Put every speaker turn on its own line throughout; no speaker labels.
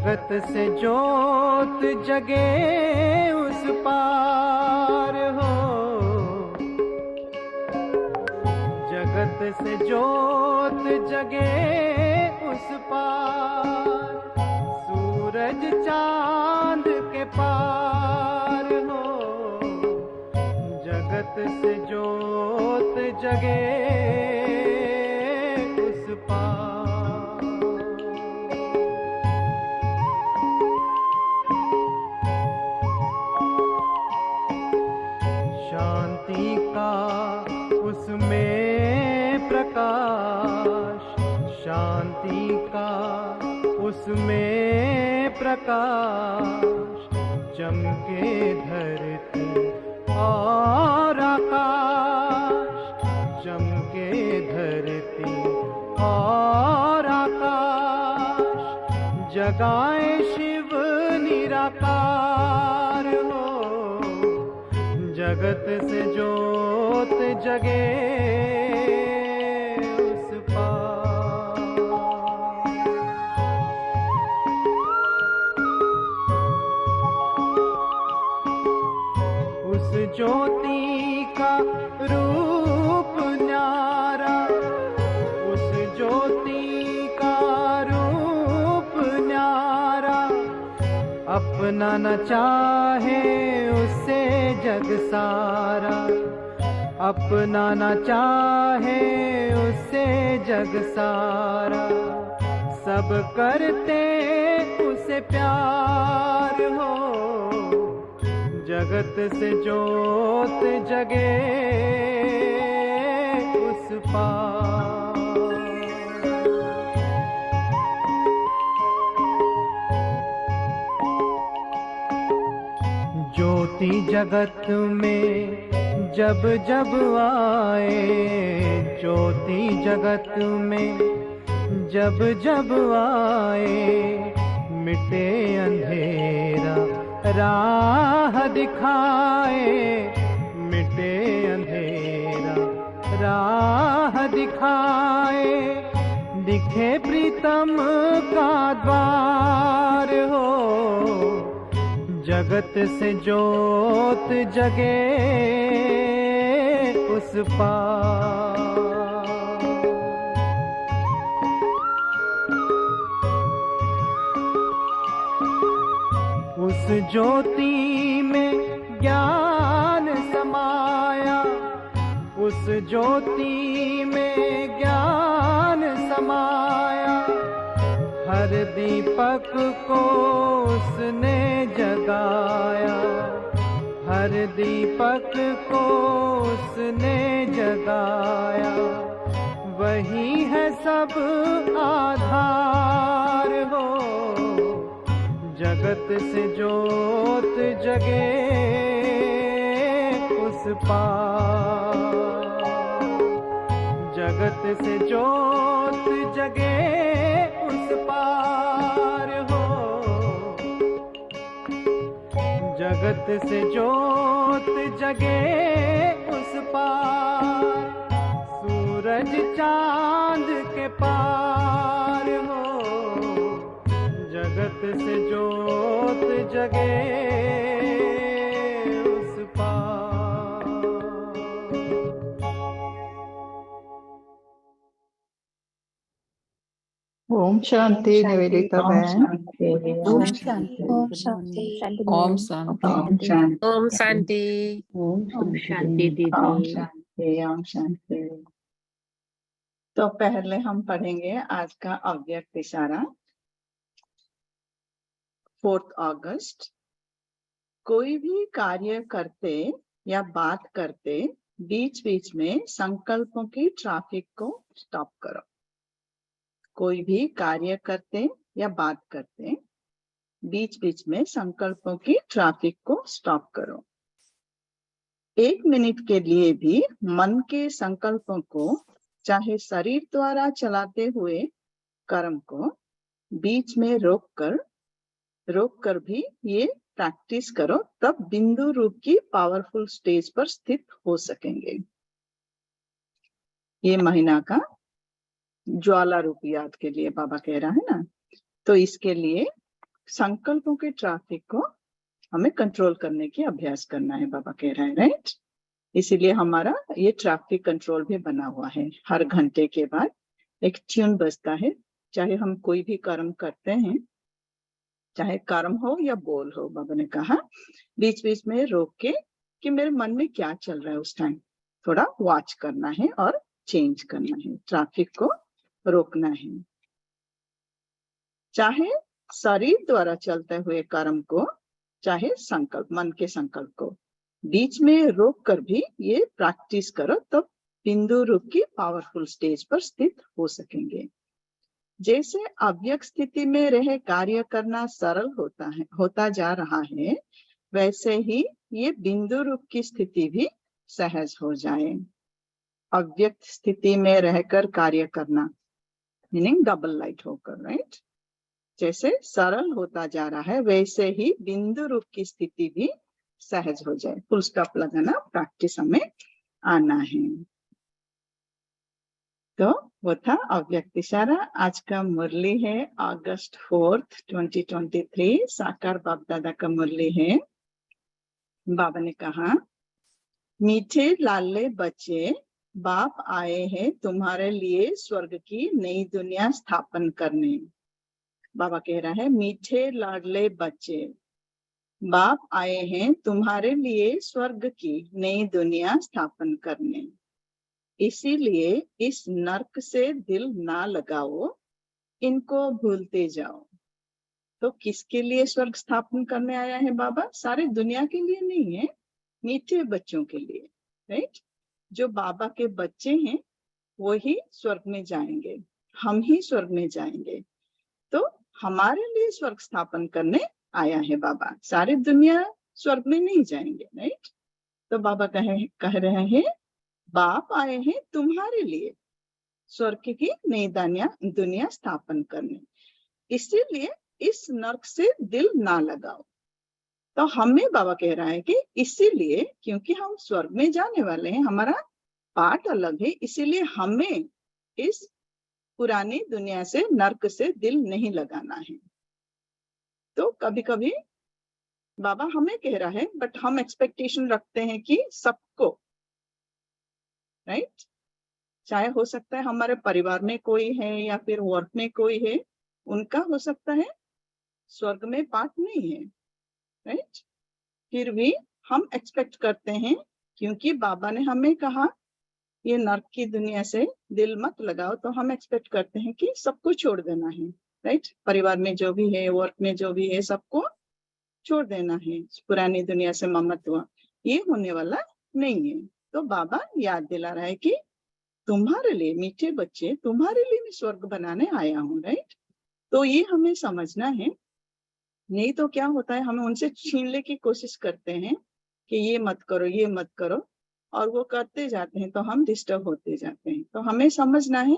जगत से जोत जगे उस पार हो, जगत से जोत जगे उस पार, सूरज चांद के पार हो, जगत से जोत जगे उस पार। शांति का उसमें प्रकाश, शांति का उसमें प्रकाश, चमके धरती और आकाश, चमके धरती और आकाश, जगाए शिव निराकार हो, जगत से जोत जगे उस पार। उस ज्योति का रूप न्यारा, उस ज्योति का रूप न्यारा, अपना न चाहे उससे जग सारा, अपना न चाहे उससे जग सारा, सब करते उसे प्यार हो, जगत से जोत जगे उस पार। ज्योति जगत में जब जब आए, ज्योति जगत में जब जब आए, मिटे अंधेरा राह दिखाए, मिटे अंधेरा राह दिखाए, दिखे प्रीतम का द्वार हो, जगत से जोत जगे उस पार। उस ज्योति में ज्ञान समाया, उस ज्योति में ज्ञान समाया, हर दीपक को उसने जगाया, हर दीपक को उसने जगाया, वही है सब आधार हो, जगत से जोत जगे उस पार, जगत से जोत जगे उस पार हो, जगत से जोत जगे उस पार, सूरज चांद के पार हो, जगत से जोत जगे उस पार।
ओम शांति निवेदिता बहन।
ओम शांति।
ओम शांति।
ओम शांति।
ओम शांति।
ओम
शांति दीदी।
ओम शांति। ओम शांति। तो पहले हम पढ़ेंगे आज का अव्यक्त इशारा। 4 अगस्त। कोई भी कार्य करते या बात करते बीच बीच में संकल्पों की ट्रैफिक को स्टॉप करो। कोई भी कार्य करते या बात करते बीच बीच में संकल्पों की ट्रैफिक को स्टॉप करो। 1 मिनट के लिए भी मन के संकल्पों को, चाहे शरीर द्वारा चलाते हुए कर्म को, बीच में रोक कर भी ये प्रैक्टिस करो, तब बिंदु रूप की पावरफुल स्टेज पर स्थित हो सकेंगे। ये महीना का ज्वाला रूपी याद के लिए बाबा कह रहा है ना, तो इसके लिए संकल्पों के ट्रैफिक को हमें कंट्रोल करने की अभ्यास करना है, बाबा कह रहे हैं, राइट। इसीलिए हमारा ये ट्रैफिक कंट्रोल भी बना हुआ है। हर घंटे के बाद एक ट्यून बजता है, चाहे हम कोई भी कर्म करते हैं, चाहे कर्म हो या बोल हो। बाबा ने कहा बीच बीच में रोक के कि मेरे मन में क्या चल रहा है उस टाइम, थोड़ा वॉच करना है और चेंज करना है, ट्रैफिक को रोकना है। चाहे शरीर द्वारा चलते हुए कर्म को, चाहे संकल्प, मन के संकल्प को बीच में रोक कर भी ये प्रैक्टिस करो, तब बिंदु रूप की पावरफुल स्टेज पर स्थित हो सकेंगे। जैसे अव्यक्त स्थिति में रह कार्य करना सरल होता जा रहा है, वैसे ही ये बिंदु रूप की स्थिति भी सहज हो जाए। अव्यक्त स्थिति में रहकर कार्य करना मीनिंग डबल लाइट होकर, राइट। जैसे सरल होता जा रहा है, वैसे ही बिंदु रूप की स्थिति भी सहज हो जाए। फुल स्टॉप लगाना प्रैक्टिस हमें आना है। तो वो था अव्यक्त इशारा। आज का मुरली है अगस्त 4, 2023, साकार बाप दादा का मुरली है। बाबा ने कहा मीठे लाले बच्चे, बाप आए हैं तुम्हारे लिए स्वर्ग की नई दुनिया स्थापन करने। बाबा कह रहा है मीठे लाडले बच्चे, बाप आए हैं तुम्हारे लिए स्वर्ग की नई दुनिया स्थापन करने। इसीलिए इस नर्क से दिल ना लगाओ, इनको भूलते जाओ। तो किसके लिए स्वर्ग स्थापन करने आया है बाबा? सारे दुनिया के लिए नहीं है, मीठे बच्चों के लिए, राइट। जो बाबा के बच्चे हैं वो ही स्वर्ग में जाएंगे, हम ही स्वर्ग में जाएंगे। तो हमारे लिए स्वर्ग स्थापन करने आया है बाबा, सारी दुनिया स्वर्ग में नहीं जाएंगे, राइट। तो बाबा कह रहे हैं बाप आए हैं तुम्हारे लिए स्वर्ग की नई दुनिया स्थापन करने, इसीलिए इस नर्क से दिल ना लगाओ। तो हमें बाबा कह रहा है कि इसीलिए, क्योंकि हम स्वर्ग में जाने वाले हैं, हमारा पार्ट अलग है, इसीलिए हमें इस पुरानी दुनिया से, नर्क से दिल नहीं लगाना है। तो कभी कभी बाबा हमें कह रहा है, बट हम एक्सपेक्टेशन रखते हैं कि सबको, राइट। चाहे हो सकता है हमारे परिवार में कोई है या फिर वर्क में कोई है, उनका हो सकता है स्वर्ग में पार्ट नहीं है, राइट। फिर भी हम एक्सपेक्ट करते हैं, क्योंकि बाबा ने हमें कहा ये नर्क की दुनिया से दिल मत लगाओ, तो हम एक्सपेक्ट करते हैं कि सबको छोड़ देना है, राइट। परिवार में जो भी है, वर्क में जो भी है, सबको छोड़ देना है, पुरानी दुनिया से ममत्व, ये होने वाला नहीं है। तो बाबा याद दिला रहा है कि तुम्हारे लिए मीठे बच्चे, तुम्हारे लिए मैं स्वर्ग बनाने आया हूँ, राइट। तो ये हमें समझना है। नहीं तो क्या होता है, हमें उनसे छीनने की कोशिश करते हैं कि ये मत करो, ये मत करो, और वो करते जाते हैं तो हम डिस्टर्ब होते जाते हैं। तो हमें समझना है,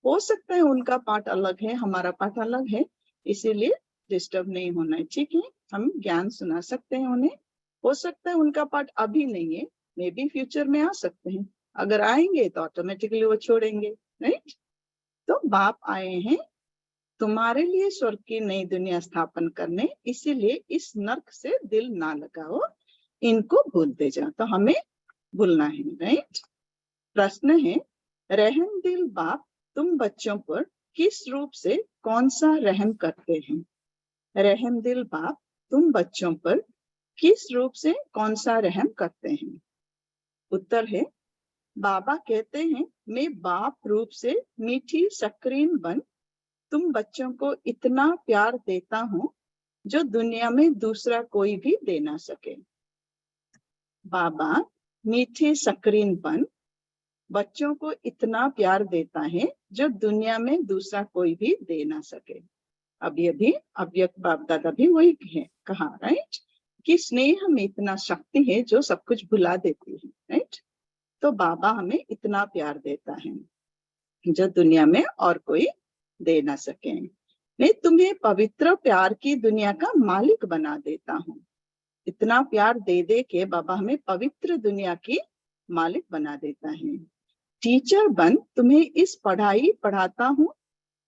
हो सकता है उनका पार्ट अलग है, हमारा पार्ट अलग है, इसीलिए डिस्टर्ब नहीं होना है, ठीक है। हम ज्ञान सुना सकते हैं उन्हें, हो सकता है उनका पार्ट अभी नहीं है, मे बी फ्यूचर में आ सकते हैं, अगर आएंगे तो ऑटोमेटिकली वो छोड़ेंगे, राइट। तो बाप आए हैं तुम्हारे लिए स्वर्ग की नई दुनिया स्थापन करने, इसीलिए इस नर्क से दिल ना लगाओ, इनको भूलते जाओ। तो हमें भूलना है, राइट। प्रश्न है, रहम दिल बाप तुम बच्चों पर किस रूप से कौन सा रहम करते हैं? रहम दिल बाप तुम बच्चों पर किस रूप से कौन सा रहम करते हैं? उत्तर है, बाबा कहते हैं मैं बाप रूप से मीठी सक्रीन बन तुम बच्चों को इतना प्यार देता हूँ जो दुनिया में दूसरा कोई भी दे ना सके। बाबा मीठे सक्रीन बन बच्चों को इतना प्यार देता है जो दुनिया में दूसरा कोई भी दे ना सके। अभी अभी अव्यक्त बाप दादा भी वही है कहा, राइट, कि स्नेह में इतना शक्ति है जो सब कुछ भुला देती है, राइट। तो बाबा हमें इतना प्यार देता है जो दुनिया में और कोई दे ना सके। मैं तुम्हें पवित्र प्यार की दुनिया का मालिक बना देता हूँ। इतना प्यार दे दे के बाबा हमें पवित्र दुनिया की मालिक बना देता है। टीचर बन तुम्हें इस पढ़ाई पढ़ाता हूँ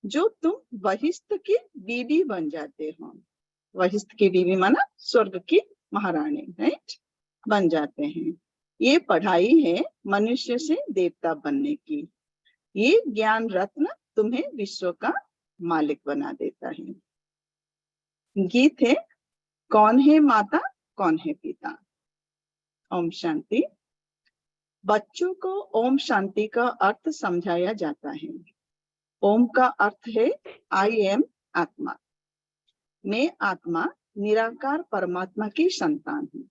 जो तुम बहिश्त की बीबी बन जाते हो। वशिष्ठ की बीवी माना स्वर्ग की महारानी, राइट, बन जाते हैं। ये पढ़ाई है मनुष्य से देवता बनने की। ये ज्ञान रत्न तुम्हें विश्व का मालिक बना देता है। गीत है, कौन है माता कौन है पिता। ओम शांति। बच्चों को ओम शांति का अर्थ समझाया जाता है। ओम का अर्थ है आई एम आत्मा। मैं आत्मा निराकार परमात्मा की संतान हूँ।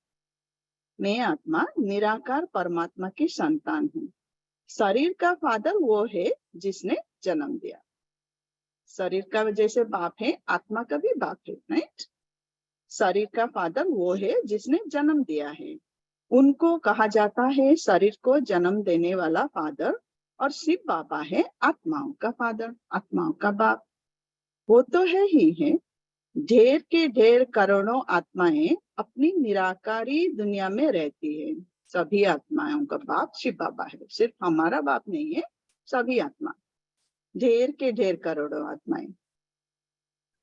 मैं आत्मा निराकार परमात्मा की संतान हूँ। शरीर का फादर वो है जिसने जन्म दिया। शरीर का जैसे बाप है, आत्मा का भी बाप है, राइट। शरीर का फादर वो है जिसने जन्म दिया है। उनको कहा जाता है शरीर को जन्म देने वाला फादर, और शिव बाबा है आत्माओं का फादर, आत्माओं का बाप। वो तो है ही है। ढेर के ढेर करोड़ों आत्माएं अपनी निराकारी दुनिया में रहती है। सभी आत्माओं का बाप शिव बाबा है, सिर्फ हमारा बाप नहीं है, सभी आत्मा, ढेर के ढेर करोड़ों आत्माएं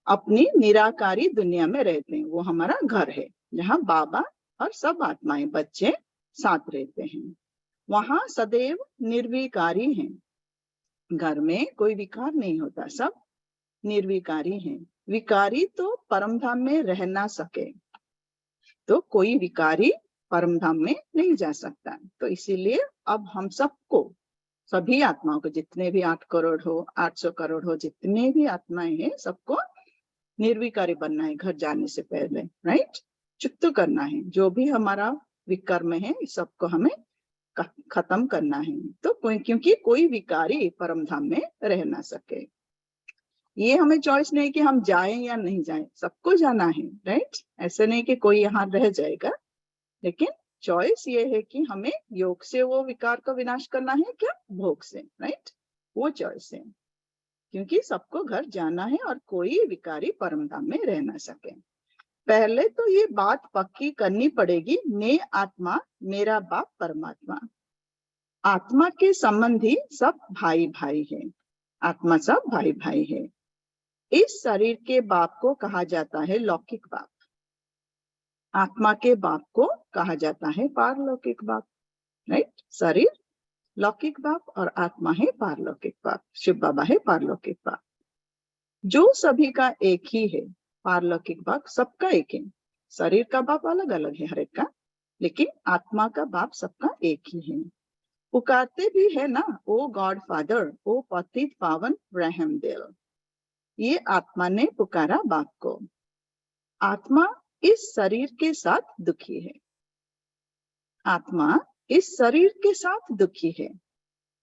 अपनी निराकारी दुनिया में रहते हैं। वो हमारा घर है जहाँ बाबा और सब आत्माएं बच्चे साथ रहते हैं। वहां सदैव निर्विकारी हैं। घर में कोई विकार नहीं होता, सब निर्विकारी हैं। विकारी तो परम धाम में रह ना सके, तो कोई विकारी परम धाम में नहीं जा सकता। तो इसीलिए अब हम सबको, सभी आत्माओं को, जितने भी 8 करोड़ हो, 800 करोड़ हो, जितने भी आत्माएं हैं, सबको निर्विकारी बनना है घर जाने से पहले, राइट। चुप करना है जो भी हमारा विकर्म है, सबको हमें खत्म करना है। तो क्योंकि कोई विकारी परम धाम में रह ना सके। ये हमें चॉइस नहीं कि हम जाएं या नहीं जाएं, सबको जाना है, राइट। ऐसे नहीं कि कोई यहाँ रह जाएगा, लेकिन चॉइस ये है कि हमें योग से वो विकार को विनाश करना है, क्या भोग से, राइट। वो चॉइस है, क्योंकि सबको घर जाना है और कोई विकारी परम धाम में रह ना सके। पहले तो ये बात पक्की करनी पड़ेगी, मैं आत्मा, मेरा बाप परमात्मा। आत्मा के संबंधी सब भाई भाई है, आत्मा सब भाई भाई है। इस शरीर के बाप को कहा जाता है लौकिक बाप, आत्मा के बाप को कहा जाता है पारलौकिक बाप, राइट। शरीर लौकिक बाप और आत्मा है पारलौकिक बाप। शिव बाबा है पारलौकिक बाप, जो सभी का एक ही है। पारलौकिक बाप सबका एक है। शरीर का बाप अलग अलग है हर एक का, लेकिन आत्मा का बाप सबका एक ही है। पुकारते भी है ना, ओ गॉड फादर, ओ पतित पावन रहम दिल। ये आत्मा ने पुकारा बाप को। आत्मा इस शरीर के साथ दुखी है, आत्मा इस शरीर के साथ दुखी है।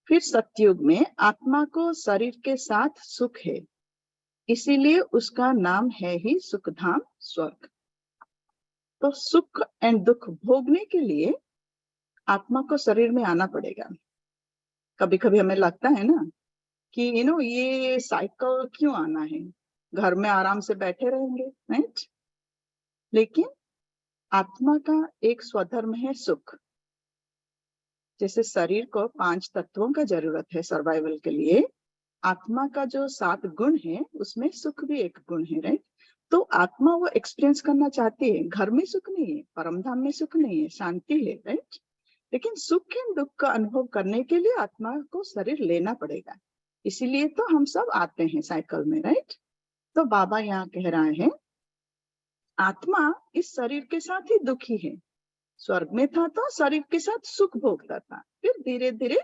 फिर सतयुग में आत्मा को शरीर के साथ सुख है, इसीलिए उसका नाम है ही सुखधाम स्वर्ग। तो सुख एंड दुख भोगने के लिए आत्मा को शरीर में आना पड़ेगा। कभी कभी हमें लगता है ना कि ये साइकिल क्यों आना है, घर में आराम से बैठे रहेंगे, राइट। लेकिन आत्मा का एक स्वधर्म है सुख। जैसे शरीर को 5 तत्वों का जरूरत है सर्वाइवल के लिए, आत्मा का जो 7 गुण है उसमें सुख भी एक गुण है, राइट। तो आत्मा वो एक्सपीरियंस करना चाहती है। घर में सुख नहीं है, परमधाम में सुख नहीं है, शांति है, राइट। लेकिन सुख एंड दुख का अनुभव करने के लिए आत्मा को शरीर लेना पड़ेगा। इसीलिए तो हम सब आते हैं साइकिल में, राइट। तो बाबा यहाँ कह रहे हैं आत्मा इस शरीर के साथ ही दुखी है। स्वर्ग में था तो शरीर के साथ सुख भोगता था, फिर धीरे धीरे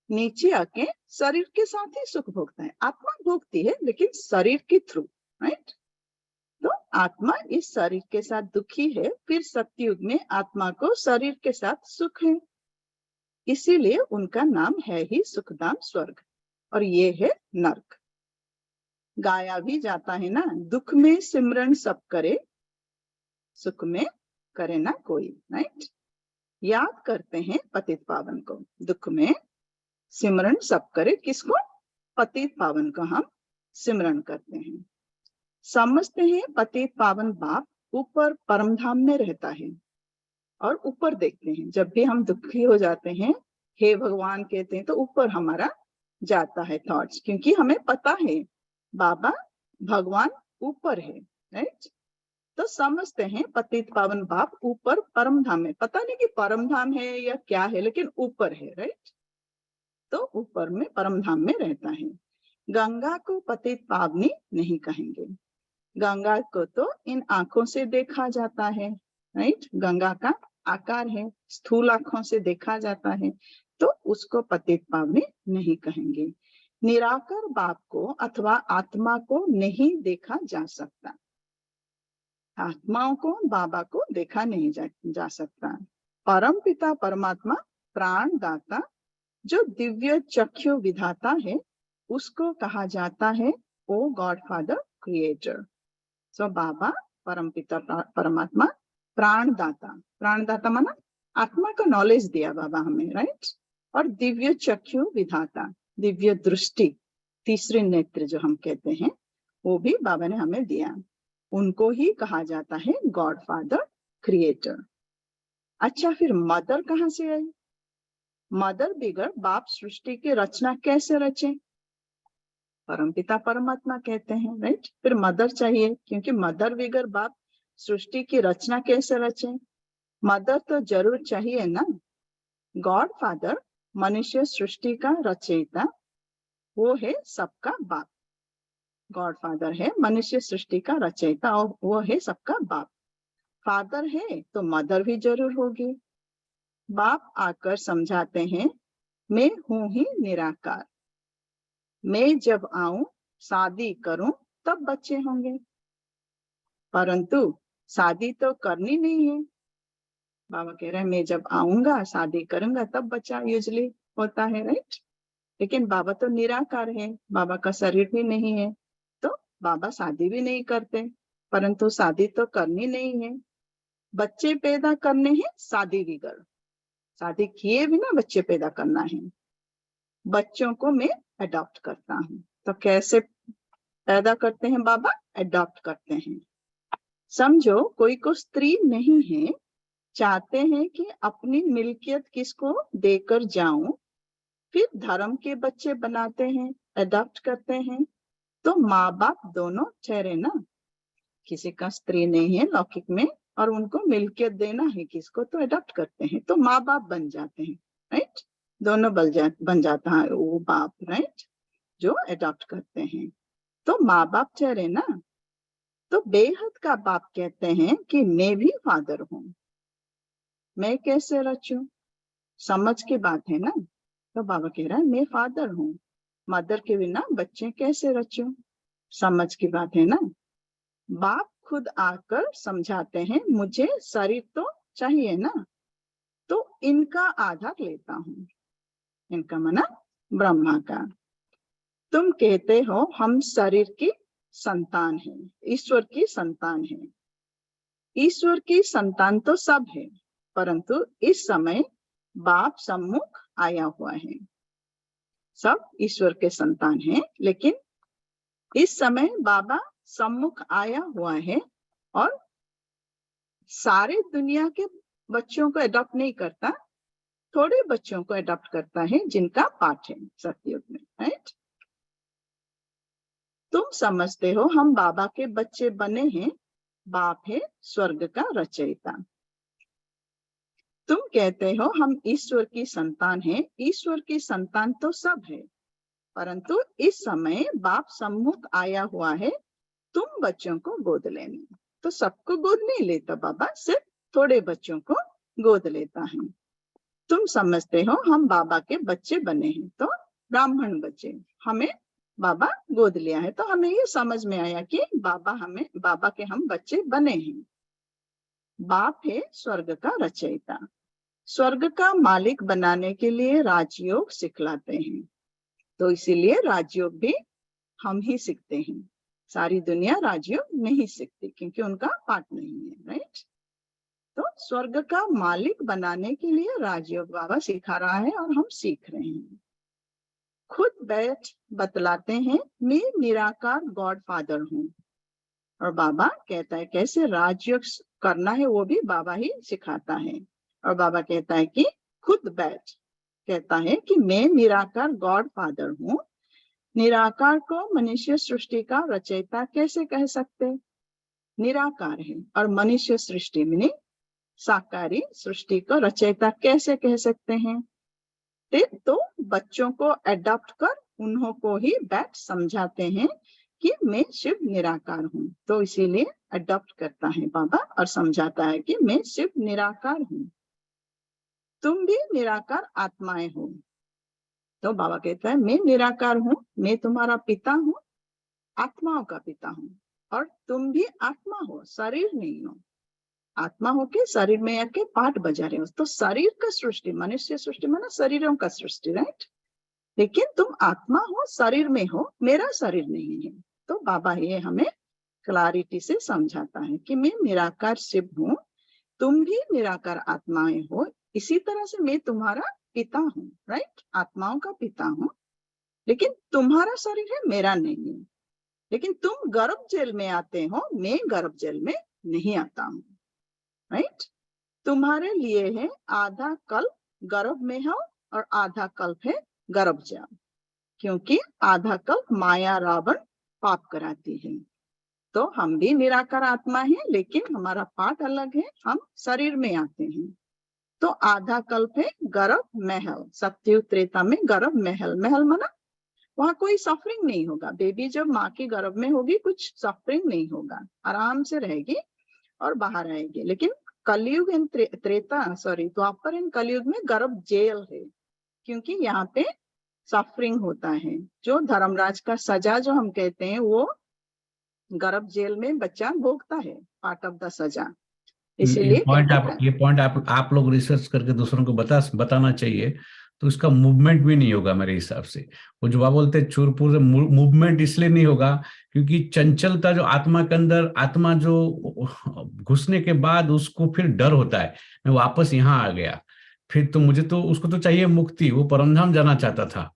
नीचे आके शरीर के साथ ही सुख भोगता है। आत्मा भोगती है लेकिन शरीर के थ्रू, राइट। तो आत्मा इस शरीर के साथ दुखी है, फिर सतयुग में आत्मा को शरीर के साथ सुख है, इसीलिए उनका नाम है ही सुखधाम स्वर्ग, और ये है नर्क। गाया भी जाता है ना, दुख में सिमरन सब करे, सुख में करे ना कोई, राइट। याद करते हैं पतित पावन को, दुख में सिमरन सब करे, किसको? पतित पावन को हम सिमरन करते हैं। समझते हैं पतित पावन बाप ऊपर परमधाम में रहता है, और ऊपर देखते हैं। जब भी हम दुखी हो जाते हैं, हे भगवान कहते हैं, तो ऊपर हमारा जाता है थॉट्स, क्योंकि हमें पता है बाबा भगवान ऊपर है, राइट। तो समझते हैं पतित पावन बाप ऊपर परम धाम है, पता नहीं कि परम धाम है या क्या है, लेकिन ऊपर है, राइट। तो ऊपर में परम धाम में रहता है। गंगा को पतित पावनी नहीं कहेंगे, गंगा को तो इन आंखों से देखा जाता है, राइट। गंगा का आकार है, स्थूल आंखों से देखा जाता है, तो उसको पतित पावनी नहीं कहेंगे। निराकार बाप को अथवा आत्मा को नहीं देखा जा सकता, आत्माओं को बाबा को देखा नहीं जा सकता। परम पिता परमात्मा प्राण दाता जो दिव्य चक्षु विधाता है, उसको कहा जाता है ओ गॉड फादर क्रिएटर। सो बाबा परम पिता परमात्मा प्राणदाता, प्राणदाता माना आत्मा का नॉलेज दिया बाबा हमें, राइट। और दिव्य चक्षु विधाता, दिव्य दृष्टि, तीसरे नेत्र जो हम कहते हैं, वो भी बाबा ने हमें दिया। उनको ही कहा जाता है गॉड फादर क्रिएटर। अच्छा, फिर मदर कहाँ से आई? मदर बिगर बाप सृष्टि की रचना कैसे रचे? परमपिता परमात्मा कहते हैं, राइट। फिर मदर चाहिए, क्योंकि मदर बिगर बाप सृष्टि की रचना कैसे रचे? मदर तो जरूर चाहिए ना। गॉड फादर मनुष्य सृष्टि का रचयिता, वो है सबका बाप। गॉड फादर है मनुष्य सृष्टि का रचयिता और वो है सबका बाप। फादर है तो मदर भी जरूर होगी। बाप आकर समझाते हैं मैं हूं ही निराकार, मैं जब आऊं शादी करूं तब बच्चे होंगे, परंतु शादी तो करनी नहीं है। बाबा कह रहे हैं मैं जब आऊंगा शादी करूंगा तब बच्चा यूजली होता है, राइट। लेकिन बाबा तो निराकार है, बाबा का शरीर भी नहीं है, तो बाबा शादी भी नहीं करते, परंतु शादी तो करनी नहीं है। बच्चे पैदा करने हैं शादी बिगर, शादी किए बिना बच्चे पैदा करना है। बच्चों को मैं अडॉप्ट करता हूँ। तो कैसे पैदा करते हैं बाबा? अडॉप्ट करते हैं। समझो कोई को स्त्री नहीं है, चाहते हैं कि अपनी मिल्कियत किसको देकर जाऊं, फिर धर्म के बच्चे बनाते हैं, अडॉप्ट करते हैं। तो माँ बाप दोनों ठहरे ना। किसी का स्त्री नहीं है लौकिक में और उनको मिल्कियत देना है किसको, तो अडॉप्ट करते हैं, तो माँ बाप बन जाते हैं, राइट। दोनों बन जाता है वो बाप, राइट, जो अडॉप्ट करते हैं। तो माँ बाप ठहरे ना। तो बेहद का बाप कहते हैं कि मैं भी फादर हूं, मैं कैसे रचूं? समझ की बात है ना। तो बाबा कह रहा है मैं फादर हूं, मदर के बिना बच्चे कैसे रचूं? समझ की बात है ना। बाप खुद आकर समझाते हैं मुझे शरीर तो चाहिए ना, तो इनका आधार लेता हूं। इनका मना ब्रह्मा का। तुम कहते हो हम शरीर की संतान है, ईश्वर की संतान है। ईश्वर की संतान तो सब है, परंतु इस समय बाप सम्मुख आया हुआ है। सब ईश्वर के संतान हैं, लेकिन इस समय बाबा सम्मुख आया हुआ है और सारे दुनिया के बच्चों को अडॉप्ट नहीं करता, थोड़े बच्चों को अडॉप्ट करता है जिनका पाठ है सतयुग में, राइट। तुम समझते हो हम बाबा के बच्चे बने हैं, बाप है स्वर्ग का रचयिता। तुम कहते हो हम ईश्वर की संतान हैं, ईश्वर की संतान तो सब है, परंतु इस समय बाप सम्मुख आया हुआ है तुम बच्चों को गोद लेने। तो सबको गोद नहीं लेता बाबा, सिर्फ थोड़े बच्चों को गोद लेता है। तुम समझते हो हम बाबा के बच्चे बने हैं, तो ब्राह्मण बच्चे, हमें बाबा गोद लिया है। तो हमें ये समझ में आया कि बाबा के हम बच्चे बने हैं। बाप है स्वर्ग का रचयिता, स्वर्ग का मालिक बनाने के लिए राजयोग सिखलाते हैं, तो इसीलिए राजयोग भी हम ही सीखते हैं। सारी दुनिया राजयोग नहीं सीखती क्योंकि उनका पाठ नहीं है, राइट। तो स्वर्ग का मालिक बनाने के लिए राजयोग बाबा सिखा रहा है और हम सीख रहे हैं। खुद बैठ बतलाते हैं मैं निराकार गॉड फादर हूँ, और बाबा कहता है कैसे राजयोग करना है वो भी बाबा ही सिखाता है। और बाबा कहता है कि खुद बैठ कहता है कि मैं निराकार गॉड फादर हूँ। निराकार को मनुष्य सृष्टि का रचयिता कैसे कह सकते? निराकार है, और मनुष्य सृष्टि में साकारी सृष्टि को रचयिता कैसे कह सकते हैं? तो बच्चों को अडॉप्ट कर उन्हों को ही बैठ समझाते हैं कि मैं शिव निराकार हूँ। तो इसीलिए अडॉप्ट करता है बाबा और समझाता है कि मैं शिव निराकार हूँ, तुम भी निराकार आत्माएं हो। तो बाबा कहता है मैं निराकार हूँ, मैं तुम्हारा पिता हूँ, आत्माओं का पिता हूँ, और तुम भी आत्मा हो, शरीर नहीं हो। आत्मा होके शरीर में आके पाठ बजा रहे हो। तो शरीर का सृष्टि, मनुष्य सृष्टि माना शरीरों का सृष्टि, राइट? लेकिन तुम आत्मा हो, शरीर में हो, मेरा शरीर नहीं है। तो बाबा ये हमें क्लैरिटी से समझाता है कि मैं निराकार शिव हूँ, तुम भी निराकार आत्माएं हो, इसी तरह से मैं तुम्हारा पिता हूँ, राइट? आत्माओं का पिता हूँ, लेकिन तुम्हारा शरीर है, मेरा नहीं है। लेकिन तुम गर्भ जेल में आते हो, मैं गर्भ जेल में नहीं आता हूँ, राइट? तुम्हारे लिए है आधा कल्प गर्भ में हो और आधा कल्प है गर्भ जेल, क्योंकि आधा कल्प माया रावण पाप कराती है। तो हम भी निराकार आत्मा है, लेकिन हमारा पाठ अलग है, हम शरीर में आते हैं। तो आधा कल्प है गर्भ महल, सत्युग त्रेता में गर्भ महल, महल माना वहां कोई सफरिंग नहीं होगा। बेबी जब माँ के गर्भ में होगी कुछ सफरिंग नहीं होगा, आराम से रहेगी और बाहर आएगी। लेकिन कलयुग एंड त्रेता द्वापर एंड कलयुग में गर्भ जेल है, क्योंकि यहाँ पे सफरिंग होता है। जो धर्मराज का सजा जो हम कहते हैं, वो गर्भ जेल में बच्चा भोगता है, पार्ट ऑफ द सजा। इसीलिए
ये पॉइंट आप लोग रिसर्च करके दूसरों को बताना चाहिए। तो उसका मूवमेंट भी नहीं होगा मेरे हिसाब से। वो जो बोलते हैं चूरपुर, मूवमेंट इसलिए नहीं होगा क्योंकि चंचलता जो आत्मा के अंदर, आत्मा जो घुसने के बाद उसको फिर डर होता है, मैं वापस यहाँ आ गया, फिर तो मुझे तो उसको तो चाहिए मुक्ति, वो परमधाम जाना चाहता था,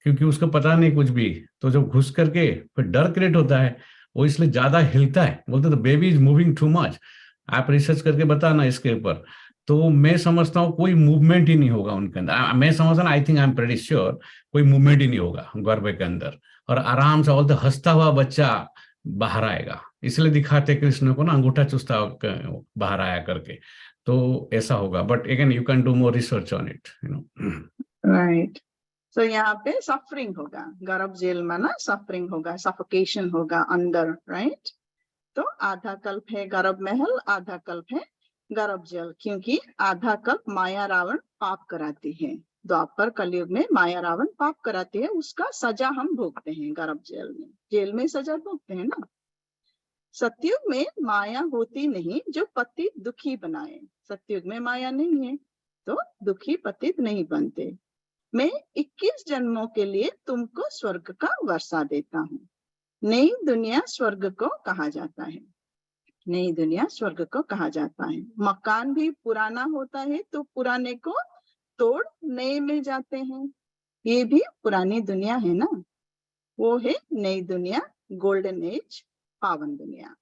क्योंकि उसको पता नहीं कुछ भी। तो जब घुस करके फिर डर क्रिएट होता है, वो इसलिए ज्यादा हिलता है। बोलते तो baby is moving too much. आप रिसर्च करके बताना इसके ऊपर। तो मैं समझता हूँ कोई मूवमेंट ही नहीं होगा उनके अंदर। मैं समझता I think I am pretty sure कोई मूवमेंट ही नहीं होगा गर्भ के अंदर, और आराम से बोलते हंसता हुआ बच्चा बाहर आएगा। इसलिए दिखाते कृष्ण को ना अंगूठा चूसता बाहर आया करके। तो ऐसा होगा, but again you can do more research on it,
right. तो यहाँ पे सफरिंग होगा, गर्भ जेल में ना सफरिंग होगा, सफोकेशन होगा अंदर, राइट? तो आधा कल्प है गर्भ महल, आधा कल्प है गर्भ जेल, क्योंकि आधा कल्प माया रावण पाप कराती है। द्वापर कलयुग में माया रावण पाप कराती है, उसका सजा हम भोगते हैं गर्भ जेल में सजा भोगते हैं ना। सतयुग में माया होती नहीं जो पति दुखी बनाए, सतयुग में माया नहीं है तो दुखी पतित नहीं बनते। मैं 21 जन्मों के लिए तुमको स्वर्ग का वर्षा देता हूँ। नई दुनिया स्वर्ग को कहा जाता है, नई दुनिया स्वर्ग को कहा जाता है। मकान भी पुराना होता है तो पुराने को तोड़ नए में जाते हैं, ये भी पुरानी दुनिया है ना, वो है नई दुनिया, गोल्डन एज, पावन दुनिया।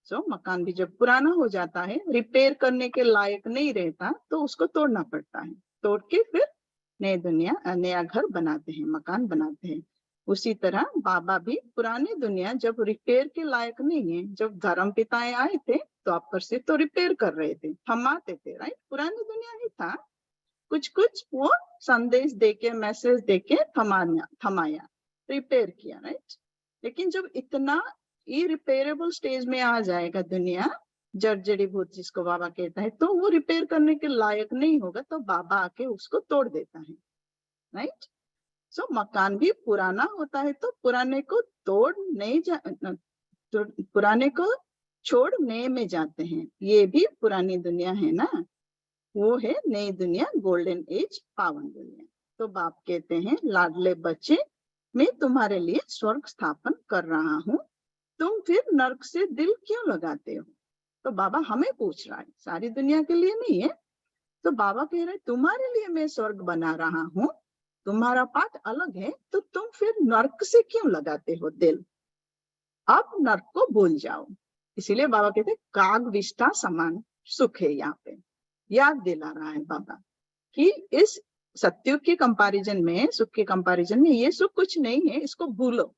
सो मकान भी जब पुराना हो जाता है, रिपेयर करने के लायक नहीं रहता, तो उसको तोड़ना पड़ता है, तोड़ के फिर नई दुनिया, नया घर बनाते हैं, मकान बनाते हैं। उसी तरह बाबा भी पुरानी दुनिया जब रिपेयर के लायक नहीं है, जब धर्म पिताएं आए थे तो आप पर से तो रिपेयर कर रहे थे, थमाते थे, राइट? पुरानी दुनिया ही था, कुछ कुछ वो संदेश देके, मैसेज देके थमाया, रिपेयर किया, राइट? लेकिन जब इतना इरिपेयरेबल स्टेज में आ जाएगा दुनिया, जर्जरीभूत जिसको बाबा कहता है, तो वो रिपेयर करने के लायक नहीं होगा, तो बाबा आके उसको तोड़ देता है, राइट? सो मकान भी पुराना होता है तो पुराने को तोड़ नहीं तो पुराने को छोड़ नए में जाते हैं, ये भी पुरानी दुनिया है ना, वो है नई दुनिया, गोल्डन एज, पावन दुनिया। तो बाप कहते हैं लाडले बच्चे, मैं तुम्हारे लिए स्वर्ग स्थापन कर रहा हूँ, तुम फिर नर्क से दिल क्यों लगाते हो? तो बाबा हमें पूछ रहा है, सारी दुनिया के लिए नहीं है। तो बाबा कह रहे तुम्हारे लिए मैं स्वर्ग बना रहा हूँ, तुम्हारा पाठ अलग है, तो तुम फिर नर्क से क्यों लगाते हो दिल? अब नर्क को भूल जाओ। इसीलिए बाबा कहते काग विष्ठा समान सुख है। यहाँ पे याद दिला रहा है बाबा कि इस सत्युग के कंपैरिजन में, सुख के कंपैरिजन में ये सुख कुछ नहीं है, इसको भूलो,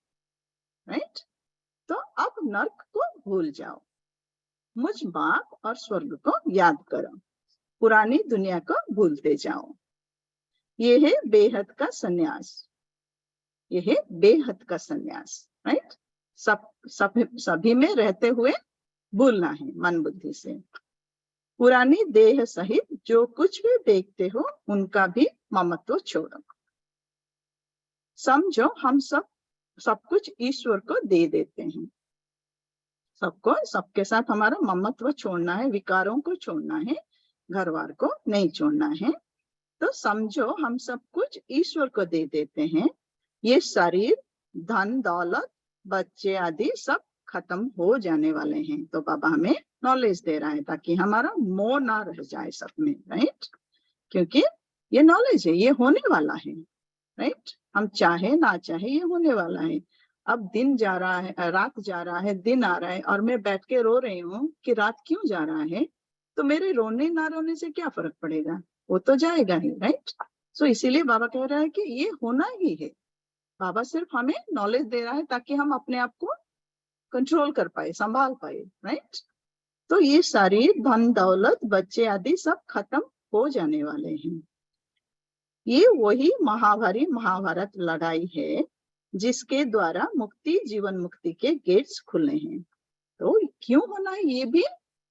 राइट? तो अब नर्क को भूल जाओ। मुझ बाप और स्वर्ग को याद करो, पुरानी दुनिया को भूलते जाओ। ये है बेहद का संन्यास, ये है बेहद का संन्यास, राइट। सभी में रहते हुए भूलना है मन बुद्धि से। पुरानी देह सहित जो कुछ भी देखते हो उनका भी ममत्व छोड़ो। समझो हम सब कुछ ईश्वर को दे देते हैं। सबको, सबके साथ हमारा ममत्व छोड़ना है, विकारों को छोड़ना है, घर बार को नहीं छोड़ना है। तो समझो हम सब कुछ ईश्वर को दे देते हैं। ये शरीर, धन दौलत, बच्चे आदि सब खत्म हो जाने वाले हैं। तो बाबा हमें नॉलेज दे रहा है ताकि हमारा मोह ना रह जाए सब में, राइट। क्योंकि ये नॉलेज है, ये होने वाला है, राइट। हम चाहे ना चाहे ये होने वाला है। अब दिन जा रहा है, रात जा रहा है, दिन आ रहा है और मैं बैठ के रो रही हूँ कि रात क्यों जा रहा है, तो मेरे रोने ना रोने से क्या फर्क पड़ेगा, वो तो जाएगा ही, राइट। सो इसीलिए बाबा कह रहा है कि ये होना ही है। बाबा सिर्फ हमें नॉलेज दे रहा है ताकि हम अपने आप को कंट्रोल कर पाए, संभाल पाए, राइट। तो ये सारी धन दौलत, बच्चे आदि सब खत्म हो जाने वाले हैं। ये वही महाभारत लड़ाई है जिसके द्वारा मुक्ति, जीवन मुक्ति के गेट्स खुले हैं। तो क्यों होना है ये भी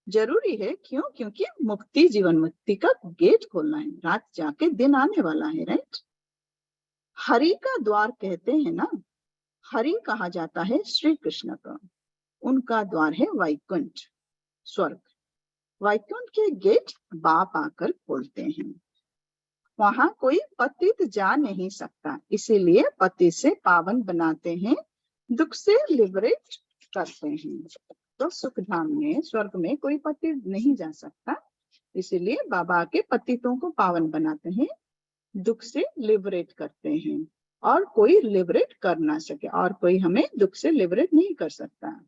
जरूरी है। क्यों? क्योंकि मुक्ति, जीवन मुक्ति का गेट खोलना है। रात जाके दिन आने वाला है, राइट। हरि का द्वार कहते हैं ना, हरि कहा जाता है श्री कृष्ण का। उनका द्वार है वैकुंठ, स्वर्ग। वैकुंठ के गेट बाप आकर खोलते हैं। वहां कोई पतित जा नहीं सकता, इसीलिए पति से पावन बनाते हैं, दुख से लिबरेट करते हैं। तो सुख धाम में, स्वर्ग में कोई पतित नहीं जा सकता, इसीलिए बाबा के पतितों को पावन बनाते हैं, दुख से लिबरेट करते हैं। और कोई लिबरेट कर ना सके, और कोई हमें दुख से लिबरेट नहीं कर सकता।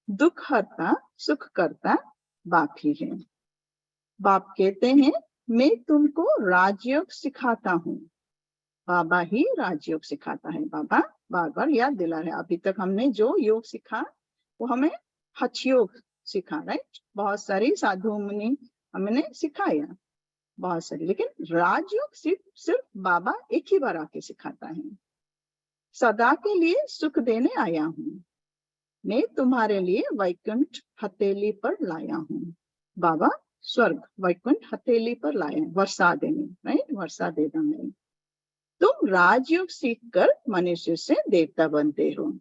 दुख हरता सुख करता बाप ही है। बाप कहते हैं मैं तुमको राजयोग सिखाता हूँ। बाबा ही राजयोग सिखाता है। बाबा बार बार याद दिला रहे, अभी तक हमने जो योग सीखा वो हमें हठ योग सिखा, राइट। बहुत सारी साधु मुनि हमने सिखाया, बहुत सारी, लेकिन राजयोग सिर्फ बाबा एक ही बार आके सिखाता है। सदा के लिए सुख देने आया हूँ, मैं तुम्हारे लिए वैकुंठ हथेली पर लाया हूँ। बाबा स्वर्ग वैकुंठ हथेली पर लाए, वर्षा देने, राइट, वर्षा देना है। तुम राजयोग सीखकर मनुष्य से देवता बनते हो।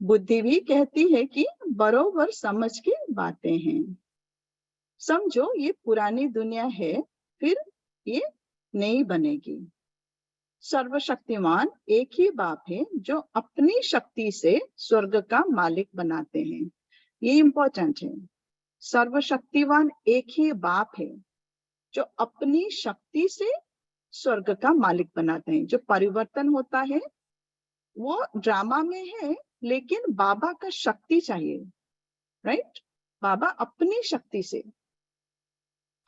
बुद्धि भी कहती है कि बरोबर समझ की बातें हैं। समझो ये पुरानी दुनिया है, फिर ये नई बनेगी। सर्वशक्तिमान एक ही बाप है जो अपनी शक्ति से स्वर्ग का मालिक बनाते हैं। ये इंपॉर्टेंट है। सर्वशक्तिवान एक ही बाप है जो अपनी शक्ति से स्वर्ग का मालिक बनाते हैं। जो परिवर्तन होता है वो ड्रामा में है, लेकिन बाबा का शक्ति चाहिए, राइट। बाबा अपनी शक्ति से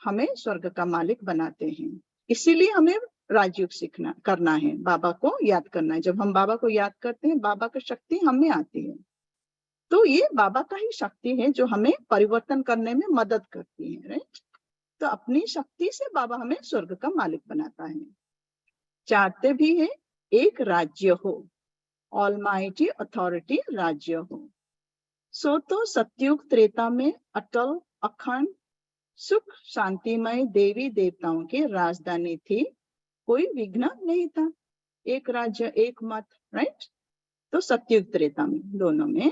हमें स्वर्ग का मालिक बनाते हैं। इसीलिए हमें राजयोग सीखना करना है, बाबा को याद करना है। जब हम बाबा को याद करते हैं, बाबा की शक्ति हमें आती है। तो ये बाबा का ही शक्ति है जो हमें परिवर्तन करने में मदद करती है, राइट। तो अपनी शक्ति से बाबा हमें स्वर्ग का मालिक बनाता है। चाहते भी है एक राज्य हो, ऑलमाइटी अथॉरिटी राज्य हो। सो तो सतयुग त्रेता में अटल अखंड सुख शांतिमय देवी देवताओं की राजधानी थी, कोई विघ्न नहीं था। एक राज्य एक मत, राइट। तो सतयुग त्रेता में दोनों में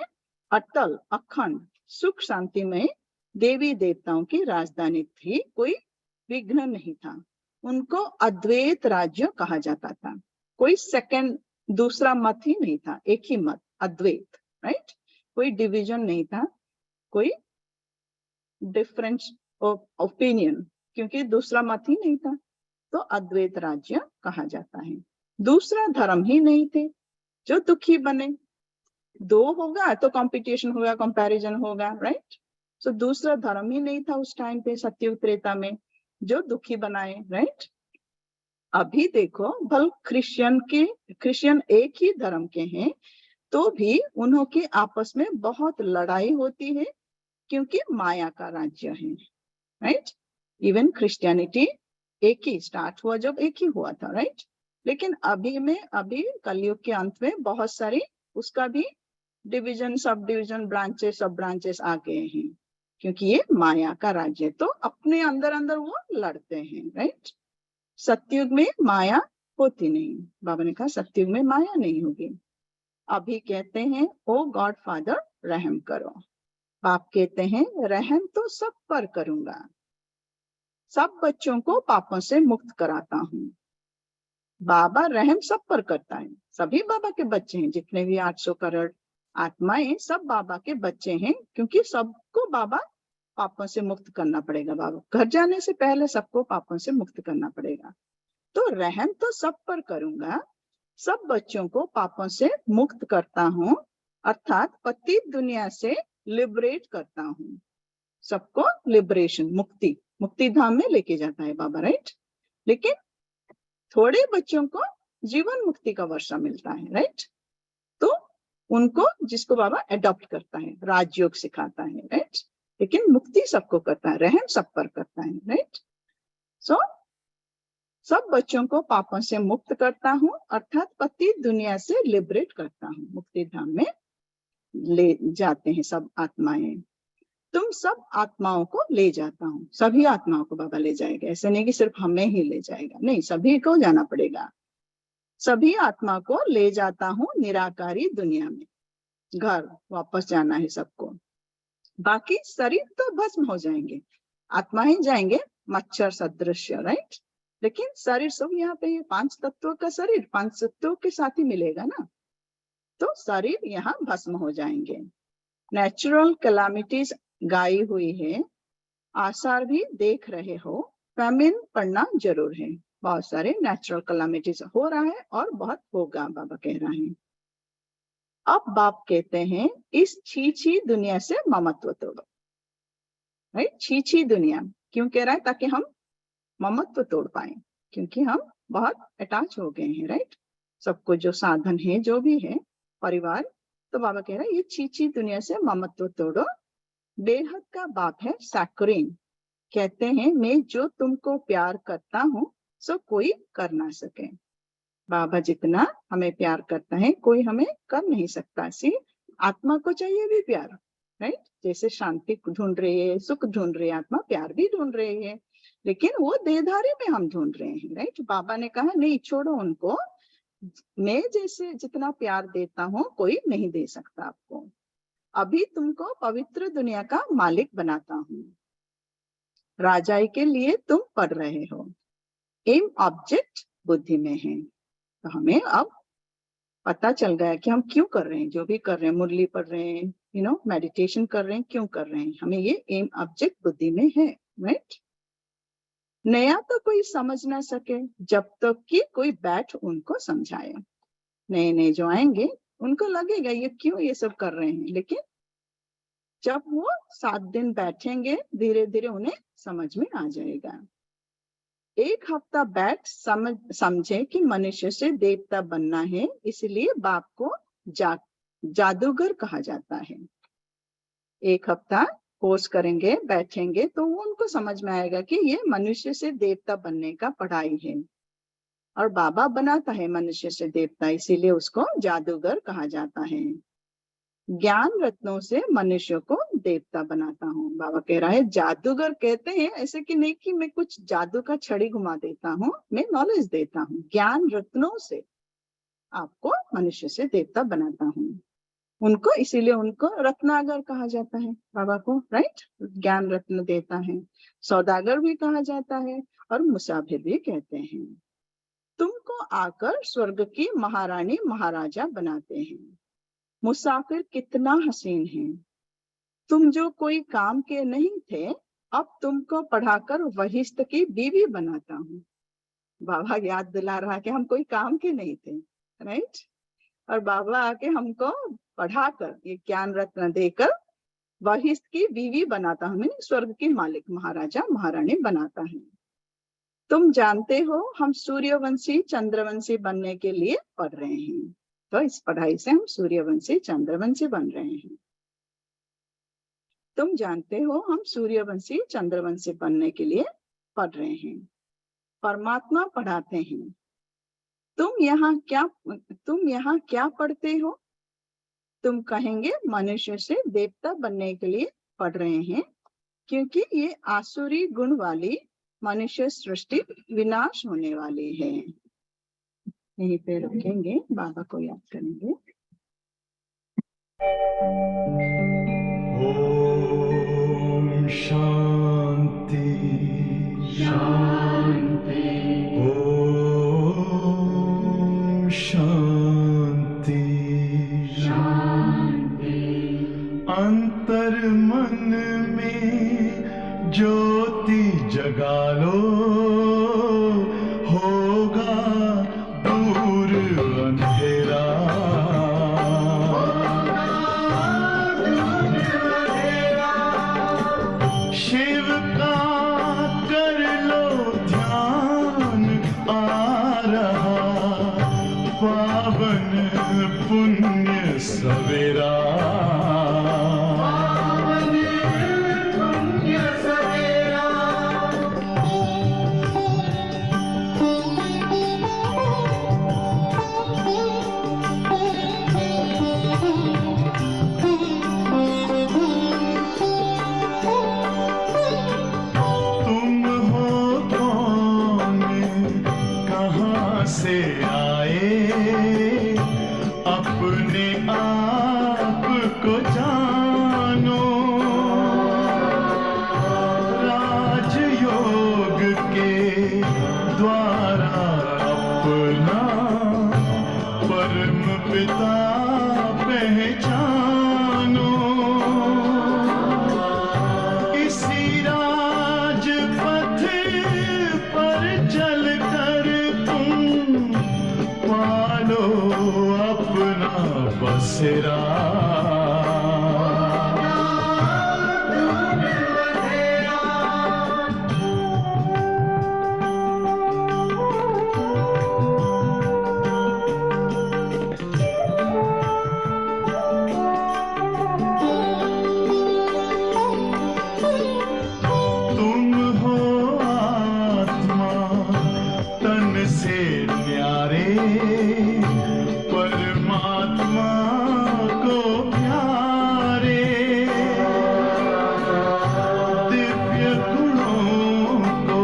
अटल अखंड सुख शांतिमय देवी देवताओं की राजधानी थी, कोई विघ्न नहीं था। उनको अद्वैत राज्य कहा जाता था। कोई सेकंड दूसरा मत ही नहीं था, एक ही मत, अद्वैत, राइट। कोई डिवीजन नहीं था, कोई डिफरेंस ऑफ ओपिनियन, क्योंकि दूसरा मत ही नहीं था। तो अद्वैत राज्य कहा जाता है। दूसरा धर्म ही नहीं थे जो दुखी बने। दो होगा तो कंपटीशन होगा, कंपैरिजन होगा, राइट। सो दूसरा धर्म ही नहीं था उस टाइम पे सतयुग त्रेता में जो दुखी बनाए, राइट। अभी देखो भल क्रिश्चियन एक ही धर्म के हैं तो भी उन्हों के आपस में बहुत लड़ाई होती है क्योंकि माया का राज्य है, राइट। इवन क्रिश्चियनिटी एक ही स्टार्ट हुआ, जब एक ही हुआ था, राइट। लेकिन अभी कलयुग के अंत में बहुत सारी उसका भी डिवीजन, सब डिवीजन, ब्रांचेस, सब ब्रांचेस आ गए हैं, क्योंकि ये माया का राज्य है। तो अपने अंदर अंदर वो लड़ते हैं, राइट। सतयुग में माया होती नहीं, बाबा ने कहा सतयुग में माया नहीं होगी। अभी कहते हैं ओ गॉड फादर रहम करो। बाप कहते हैं रहम तो सब पर करूंगा, सब बच्चों को पापों से मुक्त कराता हूँ। बाबा रहम सब पर करता है, सभी बाबा के बच्चे हैं, जितने भी 800 करोड़ आत्माएं सब बाबा के बच्चे हैं, क्योंकि सबको बाबा पापों से मुक्त करना पड़ेगा। बाबा घर जाने से पहले सबको पापों से मुक्त करना पड़ेगा। तो रहम तो सब पर करूंगा, सब बच्चों को पापों से मुक्त करता हूँ, अर्थात पतित दुनिया से लिबरेट करता हूँ। सबको लिबरेशन, मुक्ति, मुक्ति धाम में लेके जाता है बाबा, राइट। लेकिन थोड़े बच्चों को जीवन मुक्ति का वर्षा मिलता है, राइट। तो उनको, जिसको बाबा अडॉप्ट करता है, राजयोग सिखाता है, राइट। लेकिन मुक्ति सबको करता है, रहम सब पर करता है, राइट। सो सब बच्चों को पापों से मुक्त करता हूँ, अर्थात पति दुनिया से लिबरेट करता हूँ, मुक्ति धाम में ले जाते हैं सब आत्माएं। तुम सब आत्माओं को ले जाता हूँ, सभी आत्माओं को बाबा ले जाएगा। ऐसे नहीं कि सिर्फ हमें ही ले जाएगा, नहीं, सभी को जाना पड़ेगा। सभी आत्मा को ले जाता हूँ निराकारी दुनिया में, घर वापस जाना है सबको। बाकी शरीर तो भस्म हो जाएंगे, आत्माएं जाएंगे मच्छर सदृश, राइट। लेकिन शरीर सब यहाँ पे 5 तत्वों का शरीर 5 तत्वों के साथ ही मिलेगा ना, तो शरीर यहाँ भस्म हो जाएंगे। नेचुरल कैलामिटीज गाई हुई है, आसार भी देख रहे हो, फैमिन पढ़ना जरूर है। बहुत सारे नेचुरल कैलामिटीज हो रहा है और बहुत होगा, बाबा कह रहे हैं। अब बाप कहते हैं इस छीछी दुनिया से ममत्व तोड़ो, राइट। छीछी दुनिया क्यों कह रहा है? ताकि हम ममत्व तोड़ पाए, क्योंकि हम बहुत अटैच हो गए हैं, राइट। सबको जो साधन है, जो भी है, परिवार, तो बाबा कह रहा है ये छीछी दुनिया से ममत्व तोड़ो। बेहद का बाप है सैक्रिन, कहते हैं मैं जो तुमको प्यार करता हूँ सो कोई कर ना सके। बाबा जितना हमें प्यार करता है कोई हमें कर नहीं सकता। सी आत्मा को चाहिए भी प्यार, राइट। जैसे शांति ढूंढ रही है, सुख ढूंढ रही है आत्मा, प्यार भी ढूंढ रही है, लेकिन वो देहधारी में हम ढूंढ रहे हैं, राइट। बाबा ने कहा नहीं, छोड़ो उनको, मैं जैसे जितना प्यार देता हूँ कोई नहीं दे सकता आपको। अभी तुमको पवित्र दुनिया का मालिक बनाता हूँ, राजाई के लिए तुम पढ़ रहे हो। एम ऑब्जेक्ट बुद्धि में है। तो हमें अब पता चल गया कि हम क्यों कर रहे हैं, जो भी कर रहे हैं, मुरली पढ़ रहे हैं, मेडिटेशन कर रहे हैं, क्यों कर रहे हैं, हमें ये एम ऑब्जेक्ट बुद्धि में है, राइट। नया तो कोई समझ ना सके जब तक कि कोई बैठ उनको समझाए। नए नए जो आएंगे उनको लगेगा ये क्यों ये सब कर रहे हैं, लेकिन जब वो 7 दिन बैठेंगे धीरे धीरे उन्हें समझ में आ जाएगा। 1 हफ्ता बैठ समझे कि मनुष्य से देवता बनना है, इसलिए बाप को जादूगर कहा जाता है। 1 हफ्ता कोर्स करेंगे, बैठेंगे, तो वो उनको समझ में आएगा कि ये मनुष्य से देवता बनने का पढ़ाई है, और बाबा बनाता है मनुष्य से देवता, इसीलिए उसको जादूगर कहा जाता है। ज्ञान रत्नों से मनुष्य को देवता बनाता हूँ। बाबा कह रहा है जादूगर कहते हैं ऐसे कि नहीं कि मैं कुछ जादू का छड़ी घुमा देता हूँ, मैं नॉलेज देता हूँ। ज्ञान रत्नों से आपको मनुष्य से देवता बनाता हूँ। उनको इसीलिए उनको रत्नागर कहा जाता है, बाबा को, राइट। ज्ञान रत्न देता है, सौदागर भी कहा जाता है और मुसाफिर भी कहते हैं। तुमको आकर स्वर्ग की महारानी महाराजा बनाते हैं। मुसाफिर कितना हसीन है, तुम जो कोई काम के नहीं थे, अब तुमको पढ़ाकर वहिष्ठ की बीवी बनाता हूँ। बाबा याद दिला रहा कि हम कोई काम के नहीं थे, राइट। और बाबा आके हमको पढ़ाकर ये ज्ञान रत्न देकर वहिष्ठ की बीवी बनाता हूँ, स्वर्ग की मालिक महाराजा महारानी बनाता है। तुम जानते हो हम सूर्यवंशी चंद्रवंशी बनने के लिए पढ़ रहे हैं, तो इस पढ़ाई से हम सूर्यवंशी चंद्रवंशी बन रहे हैं। तुम जानते हो हम सूर्यवंशी चंद्रवंशी बनने के लिए पढ़ रहे हैं, परमात्मा पढ़ाते हैं। तुम यहाँ क्या पढ़ते हो? तुम कहेंगे मनुष्य से देवता बनने के लिए पढ़ रहे हैं, क्योंकि ये आसुरी गुण वाली मनुष्य सृष्टि विनाश होने वाली है। यहीं पे रुकेंगे, बाबा को याद करेंगे।
ओम शांति शांति, ओम शांति शांति। अंतर मन में ज्योति जगा लो, होगा दूर अंधेरा। शिव का कर लो ध्यान, आ रहा पावन पुण्य सवेरा। से आए अपने आप को जानो, राजयोग के द्वारा अपना परम पिता पहचानो। इसी राजपथ पर चलकर पालो अपना बसेरा। तुम हो आत्मा तन से न्यारे, परमात्मा को प्यारे। दिव्य गुणों को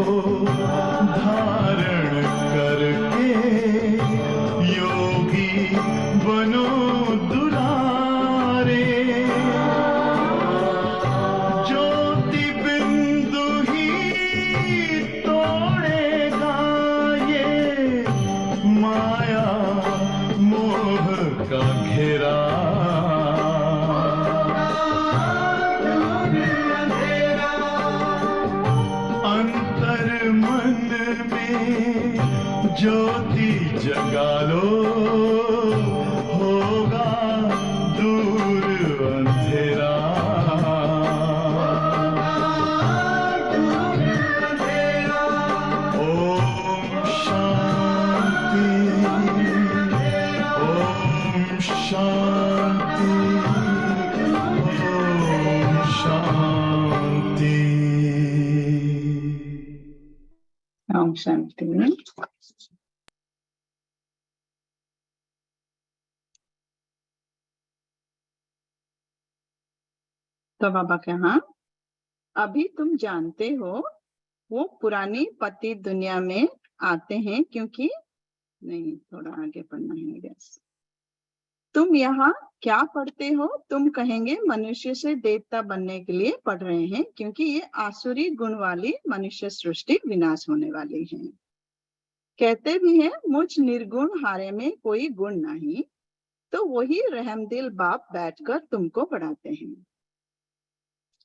धारण करके योगी बनो दुलारे। ज्योति बिंदु ही तोड़ेगा ये माया मोह का घेरा। अंतर मन में ज्योति जगा लो, होगा दूर अंधेरा। ओम शांति, ओम शांति, ओम शांति।
ओम शांति। तो बाबा कहा, अभी तुम जानते हो वो पुरानी पति दुनिया में आते हैं, क्योंकि नहीं, थोड़ा आगे पढ़ना है गैस। तुम यहाँ क्या पढ़ते हो? तुम कहेंगे मनुष्य से देवता बनने के लिए पढ़ रहे हैं, क्योंकि ये आसुरी गुण वाली मनुष्य सृष्टि विनाश होने वाली है। कहते भी हैं मुझ निर्गुण हारे में कोई गुण नहीं, तो वही रहमदिल बाप बैठकर तुमको पढ़ाते हैं।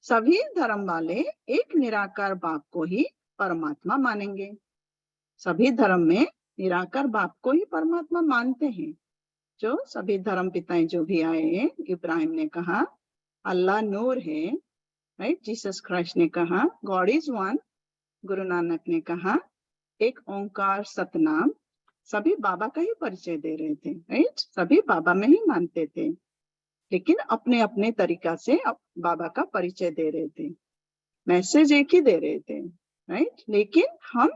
सभी धर्म वाले एक निराकार बाप को ही परमात्मा मानेंगे। सभी धर्म में निराकार बाप को ही परमात्मा मानते हैं। जो सभी धर्म पिताएं जो भी आए हैं, इब्राहिम ने कहा अल्लाह नूर है, राइट। जीसस क्राइस्ट ने कहा God is one. Guru Nanak ने कहा एक ओंकार सतनाम। सभी बाबा का ही परिचय दे रहे थे, राइट। सभी बाबा में ही मानते थे। लेकिन अपने अपने तरीका से बाबा का परिचय दे रहे थे, मैसेज एक ही दे रहे थे, राइट। लेकिन हम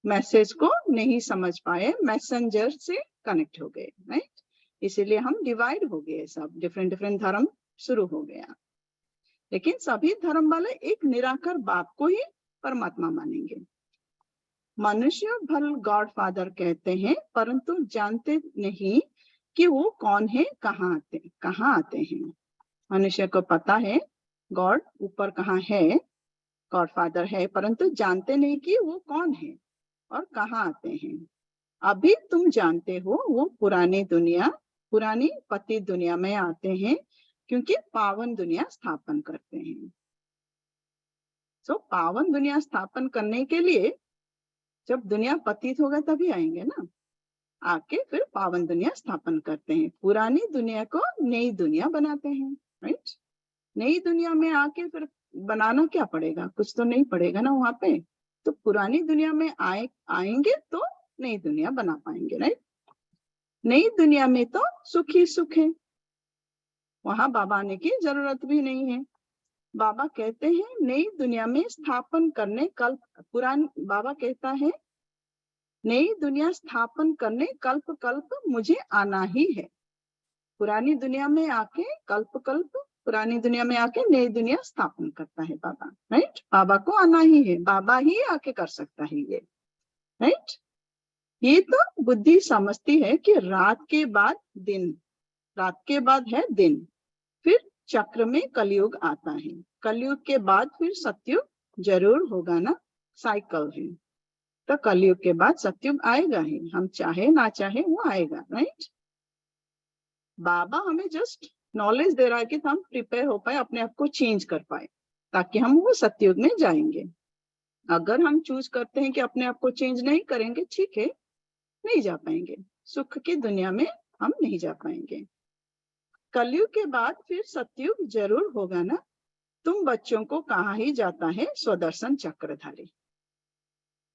मैसेज को नहीं समझ पाए, मैसेंजर से कनेक्ट हो गए, राइट। इसीलिए हम डिवाइड हो गए, सब डिफरेंट डिफरेंट धर्म शुरू हो गया। लेकिन सभी धर्म वाले एक निराकार बाप को ही परमात्मा मानेंगे। मनुष्य भल गॉड फादर कहते हैं, परंतु जानते नहीं कि वो कौन है, कहाँ आते हैं। मनुष्य को पता है गॉड ऊपर कहाँ है, गॉड फादर है, परंतु जानते नहीं कि वो कौन है और कहाँ आते हैं। अभी तुम जानते हो वो पुरानी पति दुनिया में आते हैं, क्योंकि पावन दुनिया स्थापन करते हैं। सो पावन दुनिया स्थापन करने के लिए जब दुनिया पतित होगा तभी आएंगे ना, आके फिर पावन दुनिया स्थापन करते हैं। पुरानी दुनिया को नई दुनिया बनाते हैं, राइट। नई दुनिया में आके फिर बनाना क्या पड़ेगा, कुछ तो नहीं पड़ेगा ना वहां पे। तो पुरानी दुनिया में आएंगे तो नई दुनिया बना पाएंगे, राइट। नई दुनिया में तो सुख ही सुख है, वहां बाबा आने की जरूरत भी नहीं है। बाबा कहते हैं नई दुनिया में स्थापन करने बाबा कहता है नई दुनिया स्थापन करने कल्प कल्प मुझे आना ही है। पुरानी दुनिया में आके पुरानी दुनिया में आके नई दुनिया स्थापन करता है बाबा, राइट। बाबा को आना ही है, बाबा ही आके कर सकता है ये, राइट। ये तो बुद्धि समझती है कि रात के बाद है दिन, फिर चक्र में कलयुग आता है, कलयुग के बाद फिर सतयुग जरूर होगा ना, साइकिल है। तो कलयुग के बाद सतयुग आएगा ही, हम चाहे ना चाहे वो आएगा, राइट। बाबा हमें जस्ट नॉलेज दे रहा है कि हम प्रिपेयर हो पाए, अपने आप को चेंज कर पाए, ताकि हम वो सतयुग में जाएंगे। अगर हम चूज करते हैं कि अपने आप को चेंज नहीं करेंगे, ठीक है, नहीं जा पाएंगे, सुख की दुनिया में हम नहीं जा पाएंगे। कलयुग के बाद फिर सतयुग जरूर होगा ना। तुम बच्चों को कहा ही जाता है स्वदर्शन चक्रधारी।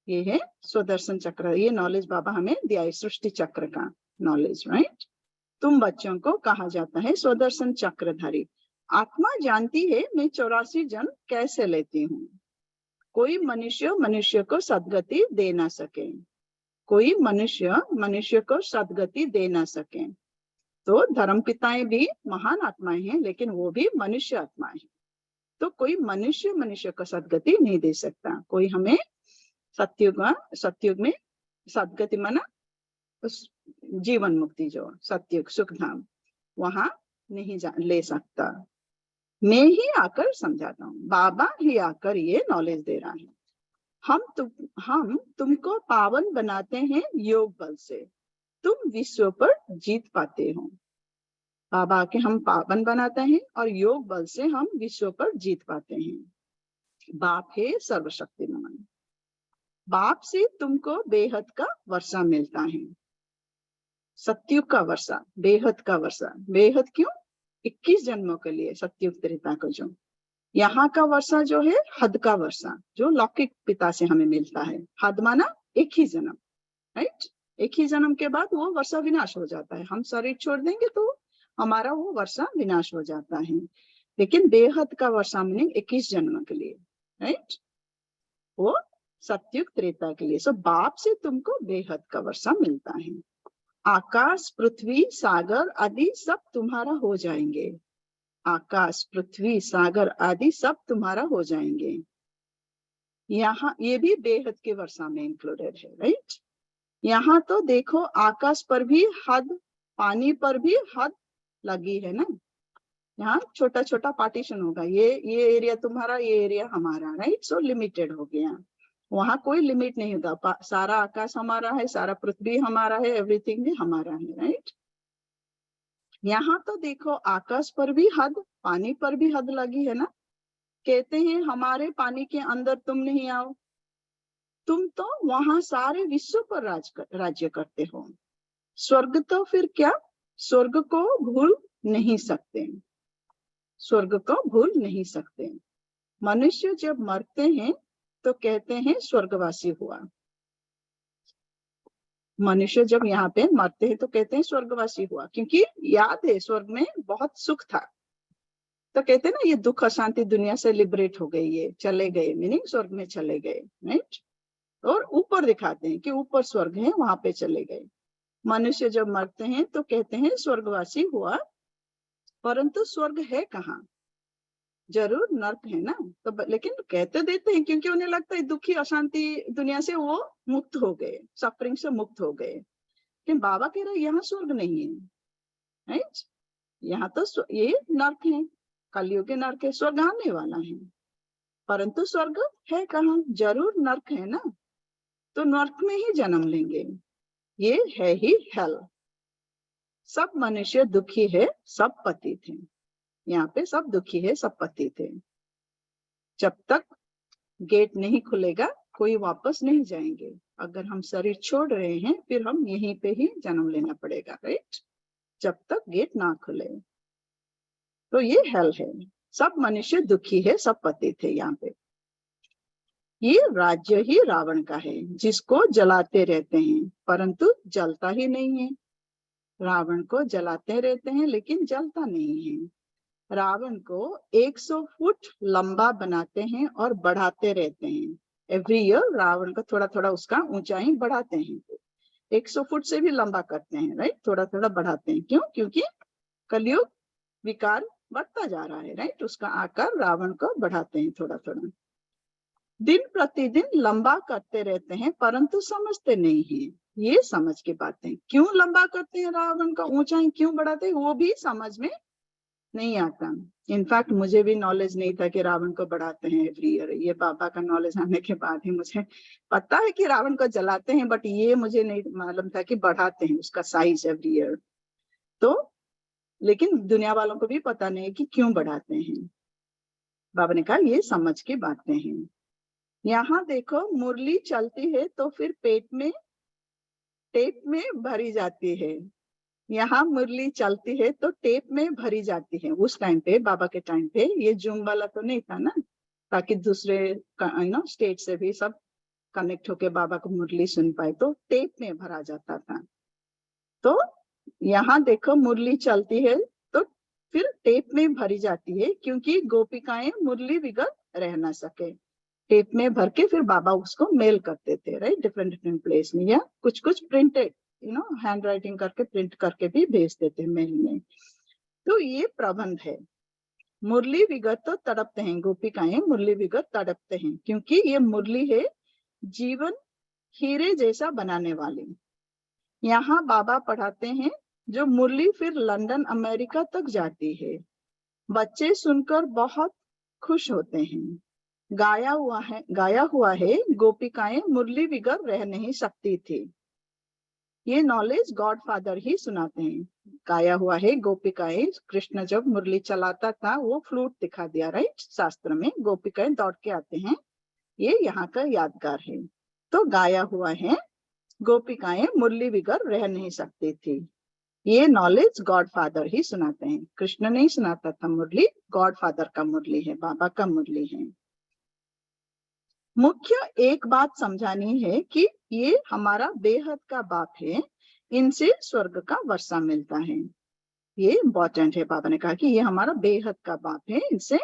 ये है स्वदर्शन चक्र, ये नॉलेज बाबा हमें दिया है, सृष्टि चक्र का नॉलेज, राइट। तुम बच्चों को कहा जाता है स्वदर्शन चक्रधारी। आत्मा जानती है मैं 84 जन्म कैसे लेती हूँ। कोई मनुष्य को सदगति दे ना सके, कोई मनुष्य को सदगति दे ना सके। तो धर्म पिताएं भी महान आत्माएं हैं, लेकिन वो भी मनुष्य आत्माएं हैं। तो कोई मनुष्य को सदगति नहीं दे सकता। कोई हमें सतयुग में सदगति माना उस जीवन मुक्ति, जो सतयुग सुख धाम, वहां नहीं ले सकता। मैं ही आकर समझाता हूँ, बाबा ही आकर ये नॉलेज दे रहा है। हम तुमको पावन बनाते हैं योग बल से, तुम विश्व पर जीत पाते हो। बाबा के हम पावन बनाते हैं और योग बल से हम विश्व पर जीत पाते हैं। बाप है सर्वशक्तिमान, बाप से तुमको बेहद का वर्षा मिलता है। सतयुग का वर्षा, बेहद का वर्षा। बेहद क्यों? 21 जन्मों के लिए सतयुग त्रेता को जो यहाँ का वर्षा जो है हद का वर्षा, जो लौकिक पिता से हमें मिलता है। हद माना एक ही जन्म, राइट। एक ही जन्म के बाद वो वर्षा विनाश हो जाता है, हम शरीर छोड़ देंगे तो हमारा वो वर्षा विनाश हो जाता है। लेकिन बेहद का वर्षा माने 21 जन्म के लिए, राइट, वो सतयुग त्रेता के लिए। सो बाप से तुमको बेहद का वर्षा मिलता है। आकाश पृथ्वी सागर आदि सब तुम्हारा हो जाएंगे। आकाश पृथ्वी सागर आदि सब तुम्हारा हो जाएंगे। यहाँ ये भी बेहद के वर्षा में इंक्लूडेड है, राइट। यहाँ तो देखो आकाश पर भी हद, पानी पर भी हद लगी है ना। यहाँ छोटा छोटा पार्टीशन होगा, ये एरिया तुम्हारा, ये एरिया हमारा, राइट। सो लिमिटेड हो गया, वहां कोई लिमिट नहीं होगा। सारा आकाश हमारा है, सारा पृथ्वी हमारा है, एवरीथिंग भी हमारा है, राइट। यहाँ तो देखो आकाश पर भी हद, पानी पर भी हद लगी है ना। कहते हैं हमारे पानी के अंदर तुम नहीं आओ, तुम तो वहां सारे विश्व पर राज्य करते हो। स्वर्ग तो फिर क्या, स्वर्ग को भूल नहीं सकते, स्वर्ग को भूल नहीं सकते। मनुष्य जब मरते हैं तो कहते हैं स्वर्गवासी हुआ। मनुष्य जब यहाँ पे मरते हैं तो कहते हैं स्वर्गवासी हुआ, क्योंकि याद है स्वर्ग में बहुत सुख था, तो कहते हैं ना ये दुख अशांति दुनिया से लिबरेट हो गई, ये चले गए, मीनिंग स्वर्ग में चले गए, राइट। और ऊपर दिखाते हैं कि ऊपर स्वर्ग है, वहां पे चले गए। मनुष्य जब मरते हैं तो कहते हैं स्वर्गवासी हुआ, परंतु स्वर्ग है कहाँ? जरूर नर्क है ना, तो लेकिन कहते देते हैं क्योंकि उन्हें लगता है दुखी अशांति दुनिया से वो मुक्त हो गए, सफरिंग से मुक्त हो गए। लेकिन बाबा कह रहे यहाँ स्वर्ग नहीं है, राइट। यहाँ तो ये नर्क है, कलयुग नर्क है, स्वर्ग आने वाला है, परंतु स्वर्ग है कहाँ? जरूर नर्क है ना, तो नर्क में ही जन्म लेंगे, ये है ही हेल। सब मनुष्य दुखी है, सब पतित हैं। यहाँ पे सब दुखी है, सब पतित है। जब तक गेट नहीं खुलेगा कोई वापस नहीं जाएंगे। अगर हम शरीर छोड़ रहे हैं फिर हम यहीं पे ही जन्म लेना पड़ेगा, राइट, जब तक गेट ना खुले। तो ये हेल है, सब मनुष्य दुखी है, सब पतित है। यहाँ पे ये राज्य ही रावण का है, जिसको जलाते रहते हैं परंतु जलता ही नहीं है। रावण को जलाते रहते हैं लेकिन जलता नहीं है। रावण को 100 फुट लंबा बनाते हैं और बढ़ाते रहते हैं। एवरी ईयर रावण का थोड़ा थोड़ा उसका ऊंचाई बढ़ाते हैं, 100 फुट से भी लंबा करते हैं, राइट, थोड़ा थोड़ा बढ़ाते हैं। क्यों? क्योंकि कलयुग विकार बढ़ता जा रहा है, राइट, उसका आकार रावण को बढ़ाते हैं थोड़ा थोड़ा। दिन प्रतिदिन लंबा करते रहते हैं परंतु समझते नहीं है। ये समझ की बातें, क्यों लंबा करते हैं, रावण का ऊंचाई क्यों बढ़ाते हैं, वो भी समझ में नहीं आता। इनफैक्ट मुझे भी नॉलेज नहीं था कि रावण को बढ़ाते हैं एवरी ईयर। ये बाबा का नॉलेज आने के बाद ही मुझे पता है कि रावण को जलाते हैं, बट ये मुझे नहीं मालूम था कि बढ़ाते हैं उसका साइज एवरी ईयर। तो लेकिन दुनिया वालों को भी पता नहीं है कि क्यों बढ़ाते हैं। बाबा ने कहा ये समझ की बातें हैं। यहाँ देखो मुरली चलती है तो फिर टेप में भरी जाती है। यहाँ मुरली चलती है तो टेप में भरी जाती है। उस टाइम पे, बाबा के टाइम पे, ये जूम वाला तो नहीं था ना, ताकि दूसरे स्टेट से भी सब कनेक्ट होके बाबा को मुरली सुन पाए, तो टेप में भरा जाता था। तो यहाँ देखो मुरली चलती है तो फिर टेप में भरी जाती है, क्योंकि गोपिकाएं मुरली बिगर रह ना सके। टेप में भर के फिर बाबा उसको मेल करते थे, राइट, डिफरेंट डिफरेंट प्लेस में, या कुछ कुछ प्रिंटेड हैंड राइटिंग करके प्रिंट करके भी भेज देते हैं मेल में। तो ये प्रबंध है। मुरली बिगर तो तड़पते हैं, गोपिकाएं मुरली बिगर तड़पते हैं, क्योंकि ये मुरली है जीवन हीरे जैसा बनाने वाली। यहाँ बाबा पढ़ाते हैं जो मुरली फिर लंदन अमेरिका तक जाती है। बच्चे सुनकर बहुत खुश होते हैं। गाया हुआ है गोपिकाएं मुरली बिगर रह नहीं सकती थी। ये नॉलेज गॉड फादर ही सुनाते हैं। गाया हुआ है गोपिकाएं, कृष्ण जब मुरली चलाता था वो फ्लूट दिखा दिया, राइट, शास्त्र में गोपिकाएं दौड़ के आते हैं, ये यहाँ का यादगार है। तो गाया हुआ है गोपिकाएं मुरली बिगर रह नहीं सकती थी। ये नॉलेज गॉड फादर ही सुनाते हैं, कृष्ण नहीं सुनाता था मुरली, गॉड फादर का मुरली है, बाबा का मुरली है। मुख्य एक बात समझानी है कि ये हमारा बेहद का बाप है, इनसे स्वर्ग का वर्षा मिलता है। ये इम्पोर्टेंट है। बाबा ने कहा कि ये हमारा बेहद का बाप है, इनसे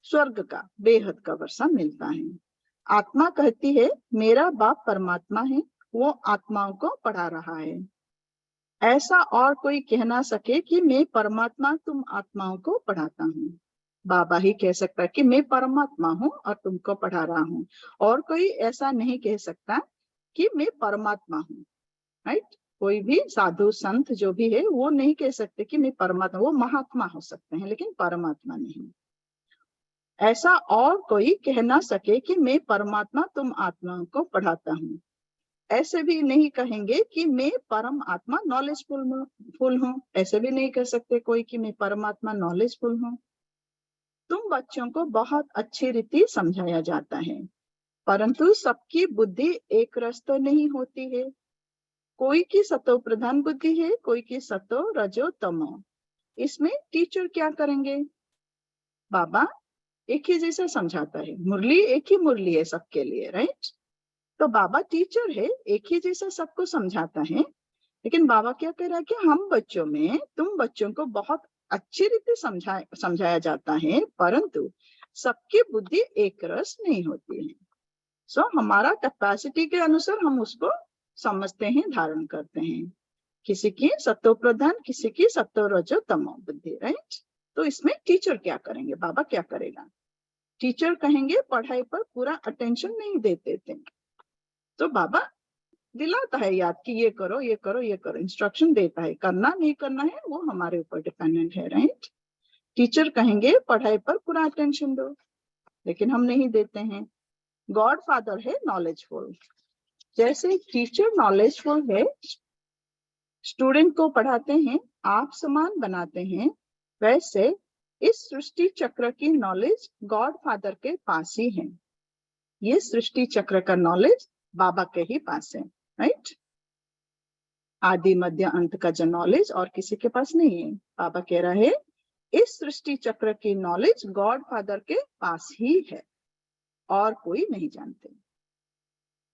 स्वर्ग का बेहद का वर्षा मिलता है। आत्मा कहती है मेरा बाप परमात्मा है, वो आत्माओं को पढ़ा रहा है। ऐसा और कोई कह ना सके कि मैं परमात्मा तुम आत्माओं को पढ़ाता हूँ। बाबा ही कह सकता है कि मैं परमात्मा हूँ और तुमको पढ़ा रहा हूँ, और कोई ऐसा नहीं कह सकता कि मैं परमात्मा हूँ, राइट। कोई भी साधु संत जो भी है वो नहीं कह सकते कि मैं परमात्मा, वो महात्मा हो सकते हैं लेकिन परमात्मा नहीं। ऐसा और कोई कह ना सके कि मैं परमात्मा तुम आत्माओं को पढ़ाता हूँ। ऐसे भी नहीं कहेंगे कि मैं परम आत्मा नॉलेजफुल हूँ, ऐसे भी नहीं कह सकते कोई कि मैं परमात्मा नॉलेजफुल हूँ। तुम बच्चों को बहुत अच्छी रीति समझाया जाता है, परंतु सबकी बुद्धि एक रस तो नहीं होती है। कोई की सतो प्रधान बुद्धि है, कोई की सतो रजो तमो। इसमें टीचर क्या करेंगे? बाबा एक ही जैसा समझाता है, मुरली एक ही मुरली है सबके लिए, राइट। तो बाबा टीचर है, एक ही जैसा सबको समझाता है, लेकिन बाबा क्या कह रहा है कि हम बच्चों में, तुम बच्चों को बहुत अच्छी रीति समझाया जाता है, परंतु सबकी बुद्धि एक रस नहीं होती है। सो हमारा कैपेसिटी के अनुसार हम उसको समझते हैं, धारण करते हैं। किसी की सत्व प्रधान, किसी की सत्व रजो तमो बुद्धि, राइट। तो इसमें टीचर क्या करेंगे, बाबा क्या करेगा? टीचर कहेंगे पढ़ाई पर पूरा अटेंशन नहीं देते थे, तो बाबा दिलाता है याद कि ये करो ये करो ये करो, इंस्ट्रक्शन देता है। करना नहीं करना है वो हमारे ऊपर डिपेंडेंट है, राइट। टीचर कहेंगे पढ़ाई पर पूरा अटेंशन दो, लेकिन हम नहीं देते हैं। गॉड फादर है नॉलेजफुल, जैसे टीचर नॉलेजफुल है, स्टूडेंट को पढ़ाते हैं, आप समान बनाते हैं, वैसे इस सृष्टि चक्र की नॉलेज गॉड फादर के पास ही है। ये सृष्टि चक्र का नॉलेज बाबा के ही पास है, राइट। आदि मध्य अंत का जो नॉलेज और किसी के पास नहीं है। बाबा कह रहा है इस सृष्टि चक्र की नॉलेज गॉड फादर के पास ही है और कोई नहीं जानते।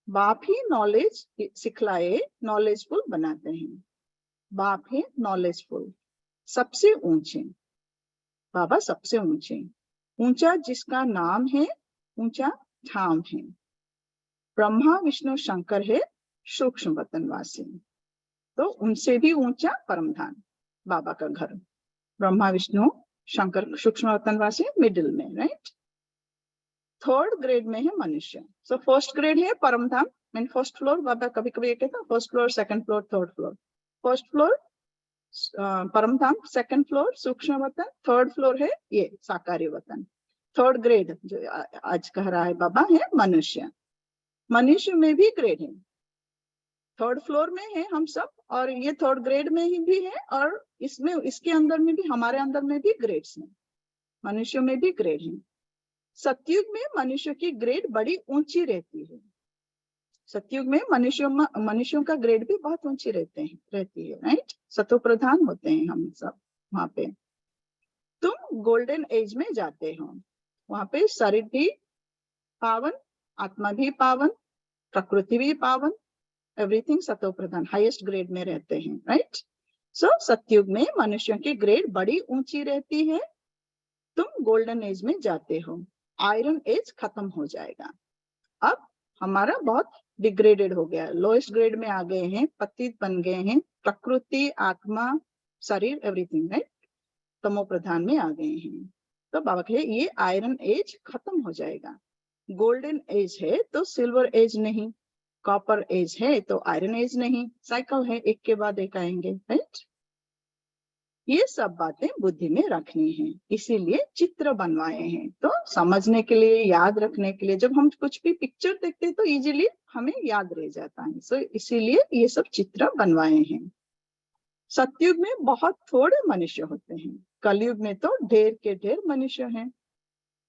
बाप ही नॉलेज सिखलाए, नॉलेजफुल बनाते हैं। बाप है नॉलेजफुल, सबसे ऊंचे। बाबा सबसे ऊंचे, ऊंचा जिसका नाम है, ऊंचा धाम है। ब्रह्मा विष्णु शंकर है सूक्ष्म वतनवासी, तो उनसे भी ऊंचा परमधाम बाबा का घर। ब्रह्मा विष्णु शंकर सूक्ष्म वतनवासी मिडिल में, राइट। थर्ड ग्रेड में है मनुष्य। सो फर्स्ट ग्रेड है परमधाम, मीन फर्स्ट फ्लोर। बाबा कभी कभी ये कहता है first floor, second floor, third floor. First floor परमधाम, सेकंड फ्लोर सूक्ष्म वतन, थर्ड फ्लोर है ये साकारी वतन। थर्ड ग्रेड जो आज कह रहा है बाबा है मनुष्य। मनुष्य में भी ग्रेड है, थर्ड फ्लोर में है हम सब, और ये थर्ड ग्रेड में ही भी है, और इसमें इसके अंदर में भी, हमारे अंदर में भी ग्रेड्स हैं, मनुष्य में भी ग्रेड है। सतयुग में मनुष्य की ग्रेड बड़ी ऊंची रहती है। सतयुग में मनुष्यों का ग्रेड भी बहुत ऊंची रहती है, राइट। सतो प्रधान होते हैं हम सब वहां पे। तुम गोल्डन एज में जाते हो, वहां पे शरीर भी पावन, आत्मा भी पावन, प्रकृति भी पावन, एवरीथिंग सतो प्रधान हाईएस्ट ग्रेड में रहते हैं, राइट। सो सतयुग में मनुष्यों की ग्रेड बड़ी ऊंची रहती है। तुम गोल्डन एज में जाते हो, आयरन एज खत्म हो जाएगा। अब हमारा बहुत डिग्रेडेड हो गया, लोएस्ट ग्रेड में आ गए हैं, पतित बन गए हैं, प्रकृति, आत्मा, शरीर, एवरीथिंग, राइट, तमो प्रधान में आ गए हैं। तो बाबा कहे ये आयरन एज खत्म हो जाएगा। गोल्डन एज है तो सिल्वर एज नहीं, कॉपर एज है तो आयरन एज नहीं, साइकिल है, एक के बाद एक आएंगे, राइट। ये सब बातें बुद्धि में रखनी है, इसीलिए चित्र बनवाए हैं, तो समझने के लिए, याद रखने के लिए। जब हम कुछ भी पिक्चर देखते हैं तो इजीली हमें याद रह जाता है, सो इसीलिए ये सब चित्र बनवाए हैं। सतयुग में बहुत थोड़े मनुष्य होते हैं, कलयुग में तो ढेर के ढेर मनुष्य हैं।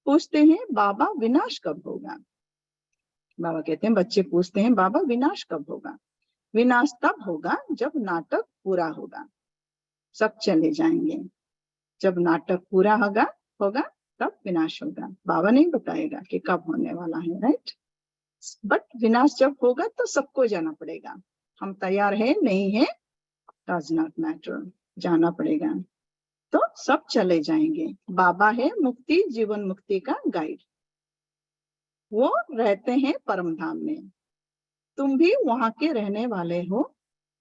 पूछते हैं बाबा विनाश कब होगा? बाबा कहते हैं, बच्चे पूछते हैं बाबा विनाश कब होगा? विनाश तब होगा जब नाटक पूरा होगा, सब चले जाएंगे। जब नाटक पूरा होगा तब विनाश होगा। बाबा नहीं बताएगा कि कब होने वाला है, राइट। बट विनाश जब होगा तो सबको जाना पड़ेगा। हम तैयार है नहीं है, डज नॉट मैटर, जाना पड़ेगा। तो सब चले जाएंगे। बाबा है मुक्ति, जीवन मुक्ति का गाइड, वो रहते हैं परम धाम में। तुम भी वहां के रहने वाले हो,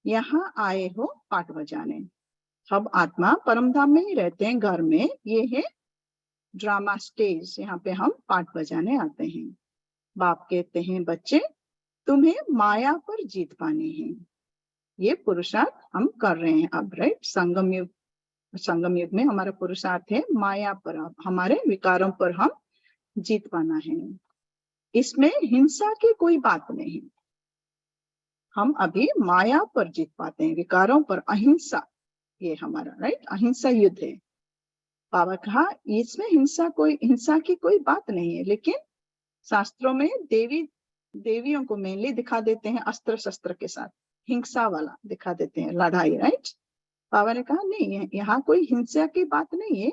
यहाँ आए हो पाठ बजाने। सब आत्मा परम धाम में ही रहते हैं, घर में। ये है ड्रामा स्टेज, यहाँ पे हम पाठ बजाने आते हैं। बाप कहते हैं बच्चे तुम्हें माया पर जीत पानी है। ये पुरुषार्थ हम कर रहे हैं अब, राइट। संगम युग में हमारा पुरुषार्थ है माया पर, हमारे विकारों पर हम जीत पाना है। इसमें हिंसा की कोई बात नहीं, हम अभी माया पर जीत पाते हैं, विकारों पर अहिंसा, ये हमारा, राइट, अहिंसा युद्ध है। बाबा कहा इसमें हिंसा की कोई बात नहीं है, लेकिन शास्त्रों में देवियों को मेनली दिखा देते हैं अस्त्र शस्त्र के साथ, हिंसा वाला दिखा देते हैं, लड़ाई, राइट। बाबा ने कहा नहीं है, यहाँ कोई हिंसा की बात नहीं है।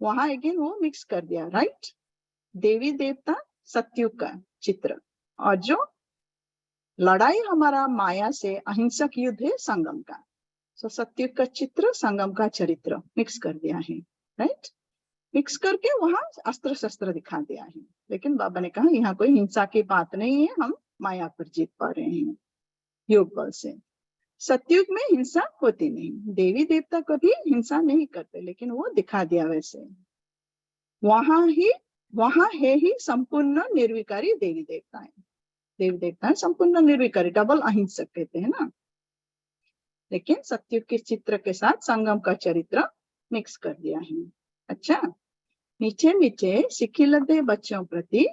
वहां अगेन वो मिक्स कर दिया, राइट। देवी देवता सतयुग का चित्र, और जो लड़ाई हमारा माया से अहिंसक युद्ध है संगम का। सो सत्युग का चित्र, संगम का चरित्र मिक्स कर दिया है, राइट। मिक्स करके वहां अस्त्र शस्त्र दिखा दिया है। लेकिन बाबा ने कहा यहाँ कोई हिंसा की बात नहीं है, हम माया पर जीत पा रहे हैं योग बल से। सतयुग में हिंसा होती नहीं, देवी देवता कभी हिंसा नहीं करते, लेकिन वो दिखा दिया वैसे। वहां है ही संपूर्ण निर्विकारी देवी देवताएं। देवी देवताएं संपूर्ण निर्विकारी, डबल अहिंसक कहते हैं ना। लेकिन सतयुग के चित्र के साथ संगम का चरित्र मिक्स कर दिया है। अच्छा, मीठे मीठे सिखिलते बच्चों प्रति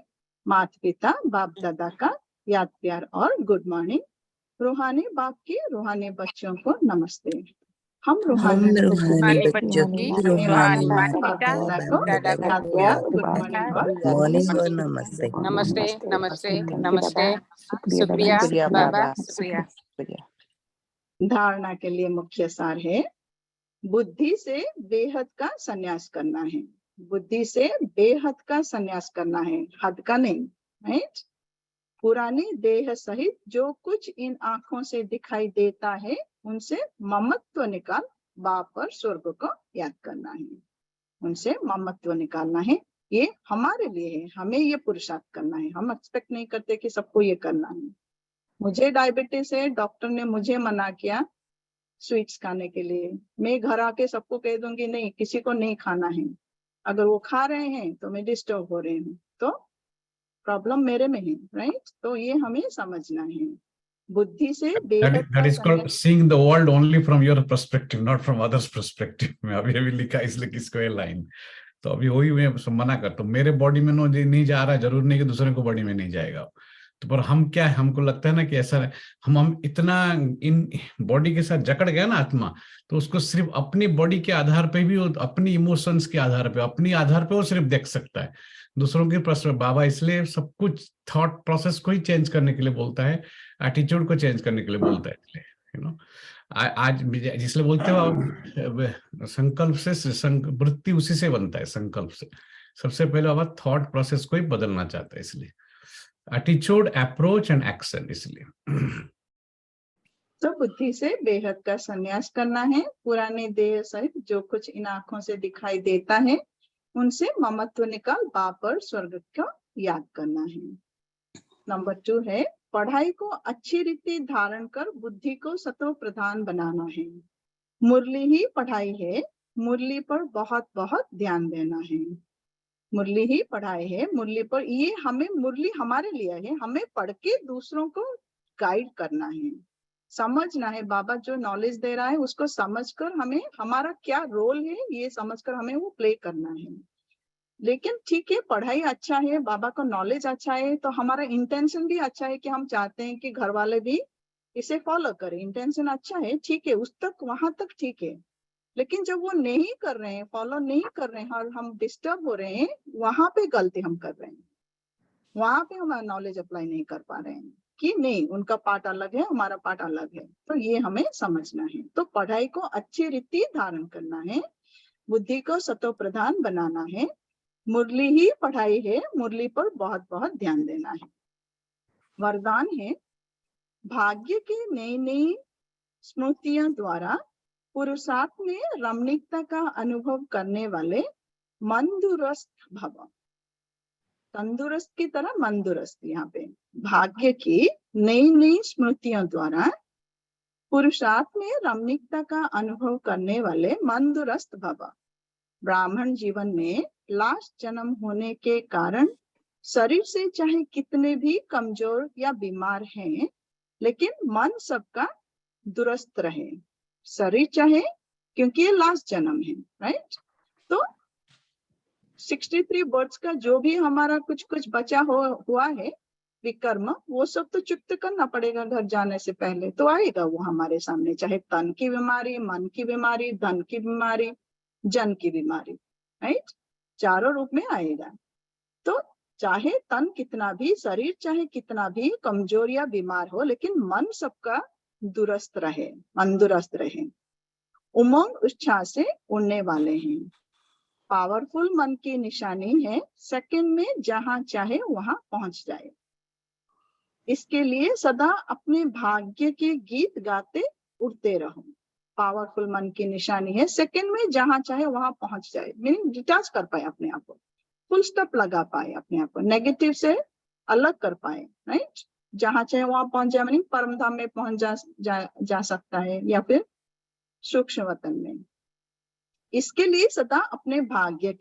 माता पिता बाप दादा का याद प्यार और गुड मॉर्निंग। रूहानी बाप के रूहानी बच्चों को नमस्ते। हम रूहानी
बच्चों की रूहानी माता
दादा को
दादा
याद प्यार गुड मॉर्निंग और
मॉर्निंग और नमस्ते।
नमस्ते नमस्ते नमस्ते। शुक्रिया बाबा, शुक्रिया।
धारणा के लिए मुख्य सार है, बुद्धि से बेहद का संन्यास करना है। बुद्धि से बेहद का संन्यास करना है, हद का नहीं, राइट। पुरानी देह सहित जो कुछ इन आंखों से दिखाई देता है उनसे ममत्व निकाल बाप और स्वर्ग को याद करना है। उनसे ममत्व निकालना है, ये हमारे लिए है, हमें ये पुरुषार्थ करना है। हम एक्सपेक्ट नहीं करते कि सबको ये करना है। मुझे डायबिटीज है, डॉक्टर ने मुझे मना किया स्वीट्स खाने के लिए, मैं घर आके सबको कह दूंगी नहीं किसी को नहीं खाना है। अगर वो खा रहे हैं तो मैं डिस्टर्ब हो रही हूँ, तो प्रॉब्लम मेरे में है, राइट। तो ये हमें समझना है। बुद्धि से
That is called seeing the world only from your perspective, not from others' perspective. मैं अभी लिखा इसलिए किसको ये लाइन, तो अभी वही मैं मना करता हूँ। मेरे बॉडी में नहीं जा रहा, जरूर नहीं कि दूसरे को बॉडी में नहीं जाएगा। तो पर हम क्या है, हमको लगता है ना कि ऐसा हम इतना इन बॉडी के साथ जकड़ गया ना आत्मा, तो उसको सिर्फ अपनी बॉडी के आधार पे भी, अपनी इमोशंस के आधार पे, अपनी आधार पे वो सिर्फ देख सकता है। दूसरों के प्रश्न बाबा इसलिए सब कुछ थॉट प्रोसेस को ही चेंज करने के लिए बोलता है, एटीट्यूड को चेंज करने के लिए बोलता है, इसलिए यू नो। आज जिसलिए बोलते हो संकल्प से वृत्ति उसी से बनता है, संकल्प से। सबसे पहले बाबा थॉट प्रोसेस को ही बदलना चाहता है, इसलिए एटीट्यूड, अप्रोच एंड एक्शन। इसलिए
तो बुद्धि से बेहद का संन्यास करना है। पुराने देह सहित जो कुछ इन आंखों से दिखाई देता है उनसे ममत्व निकाल बाप और स्वर्ग को याद करना है। नंबर 2 है, पढ़ाई को अच्छी रीति धारण कर बुद्धि को सतो प्रधान बनाना है। मुरली ही पढ़ाई है, मुरली पर बहुत बहुत ध्यान देना है। मुरली ही पढ़ाई है, मुरली पर, ये हमें मुरली हमारे लिए है, हमें पढ़ के दूसरों को गाइड करना है, समझना है। बाबा जो नॉलेज दे रहा है उसको समझकर हमें हमारा क्या रोल है ये समझकर हमें वो प्ले करना है। लेकिन ठीक है, पढ़ाई अच्छा है, बाबा का नॉलेज अच्छा है, तो हमारा इंटेंशन भी अच्छा है कि हम चाहते हैं कि घर वाले भी इसे फॉलो करें। इंटेंशन अच्छा है, ठीक है, उस तक वहां तक ठीक है। लेकिन जब वो नहीं कर रहे हैं, फॉलो नहीं कर रहे हैं और हम डिस्टर्ब हो रहे हैं, वहां पे गलती हम कर रहे हैं। वहां पे हम नॉलेज अप्लाई नहीं कर पा रहे हैं कि नहीं, उनका पार्ट अलग है, हमारा पार्ट अलग है। तो ये हमें समझना है। तो पढ़ाई को अच्छी रीति धारण करना है, बुद्धि को सतो प्रधान बनाना है। मुरली ही पढ़ाई है, मुरली पर बहुत बहुत ध्यान देना है। वरदान है, भाग्य की नई नई स्मृतियों द्वारा पुरुषार्थ में रमणीकता का अनुभव करने वाले मंदुरस्त भव। तंदुरुस्त की तरह मंदुरस्त, यहाँ पे भाग्य की नई नई स्मृतियों द्वारा पुरुषार्थ में रमणीकता का अनुभव करने वाले मंदुरस्त भव। ब्राह्मण जीवन में लास्ट जन्म होने के कारण शरीर से चाहे कितने भी कमजोर या बीमार हैं, लेकिन मन सबका दुरुस्त रहे। शरीर चाहे, क्योंकि ये लास्ट जन्म है, राइट। तो 63 बर्ड्स का जो भी हमारा कुछ कुछ बचा हुआ है विकर्म, वो सब तो चुक्त करना पड़ेगा घर जाने से पहले। तो आएगा वो हमारे सामने, चाहे तन की बीमारी, मन की बीमारी, धन की बीमारी, जन की बीमारी, राइट। चारों रूप में आएगा। तो चाहे तन कितना भी, शरीर चाहे कितना भी कमजोर या बीमार हो, लेकिन मन सबका दुरुस्त रहे, तंदुरुस्त रहे। उमंग उत्साह से उड़ने वाले हैं। पावरफुल मन की निशानी है, सेकंड में जहां चाहे वहां पहुंच जाए। इसके लिए सदा अपने भाग्य के गीत गाते उड़ते रहो। पावरफुल मन की निशानी है, सेकंड में जहां चाहे वहां पहुंच जाए, मीनिंग डिटैच कर पाए अपने आप को, फुल स्टॉप लगा पाए अपने आप को, नेगेटिव से अलग कर पाए, राइट। जहां चाहे वहां पहुंच जाए, मीनिंग परम धाम में पहुंच जा सकता है, या फिर सूक्ष्म वतन में। इसके लिए सदा अपने भाग्य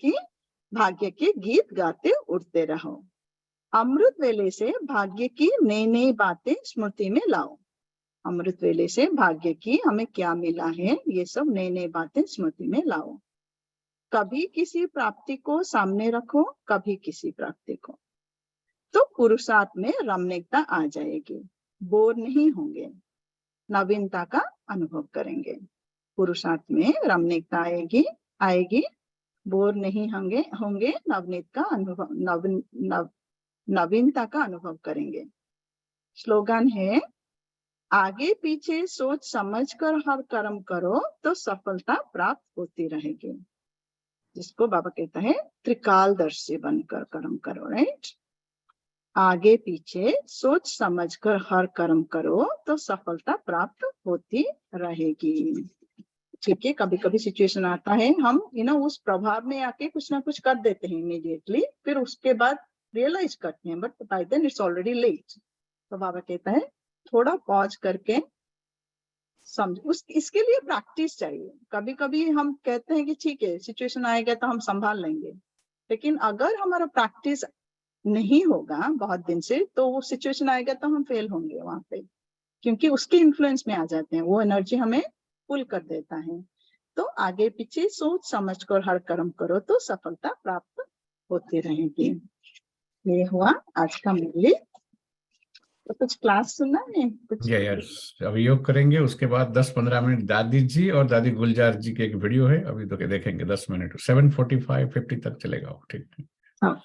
के गीत गाते उड़ते रहो। अमृत वेले से भाग्य की नई नई बातें स्मृति में लाओ। अमृत वेले से भाग्य की हमें क्या मिला है, ये सब नई नई बातें स्मृति में लाओ। कभी किसी प्राप्ति को सामने रखो, कभी किसी प्राप्ति को, तो पुरुषार्थ में रमणीकता आ जाएगी, बोर नहीं होंगे, नवीनता का अनुभव करेंगे। पुरुषार्थ में रमणीकता आएगी, बोर नहीं होंगे, नवीनता का अनुभव करेंगे। स्लोगन है, आगे पीछे सोच समझकर हर कर्म करो तो सफलता प्राप्त होती रहेगी। जिसको बाबा कहता है त्रिकालदर्शी बनकर कर्म करो, राइट। आगे पीछे सोच समझकर हर कर्म करो तो सफलता प्राप्त होती रहेगी। ठीक है, कभी कभी सिचुएशन आता है, हम उस प्रभाव में आके कुछ ना कुछ कर देते हैं इमीडिएटली, फिर उसके बाद रियलाइज करते हैं, but by then it's already late. तो बाबा कहता है थोड़ा पॉज करके समझ, इसके लिए प्रैक्टिस चाहिए। कभी कभी हम कहते हैं कि ठीक है सिचुएशन आएगा तो हम संभाल लेंगे, लेकिन अगर हमारा प्रैक्टिस नहीं होगा बहुत दिन से, तो वो सिचुएशन आएगा तो हम फेल होंगे वहां पे, क्योंकि उसके इन्फ्लुएंस में आ जाते हैं, वो एनर्जी हमें पुल कर देता है। तो आगे पीछे सोच समझ कर हर कर्म करो तो सफलता प्राप्त होती रहेगी। ये हुआ आज का मुरली। तो कुछ क्लास सुनना है कुछ?
यस, अभी योग करेंगे, उसके बाद 10-15 मिनट दादी जी और दादी गुलजार जी के एक वीडियो है, अभी तो देखेंगे 10 मिनट, 7:45-50 तक चलेगा। ठीक है,
हाँ।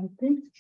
शांति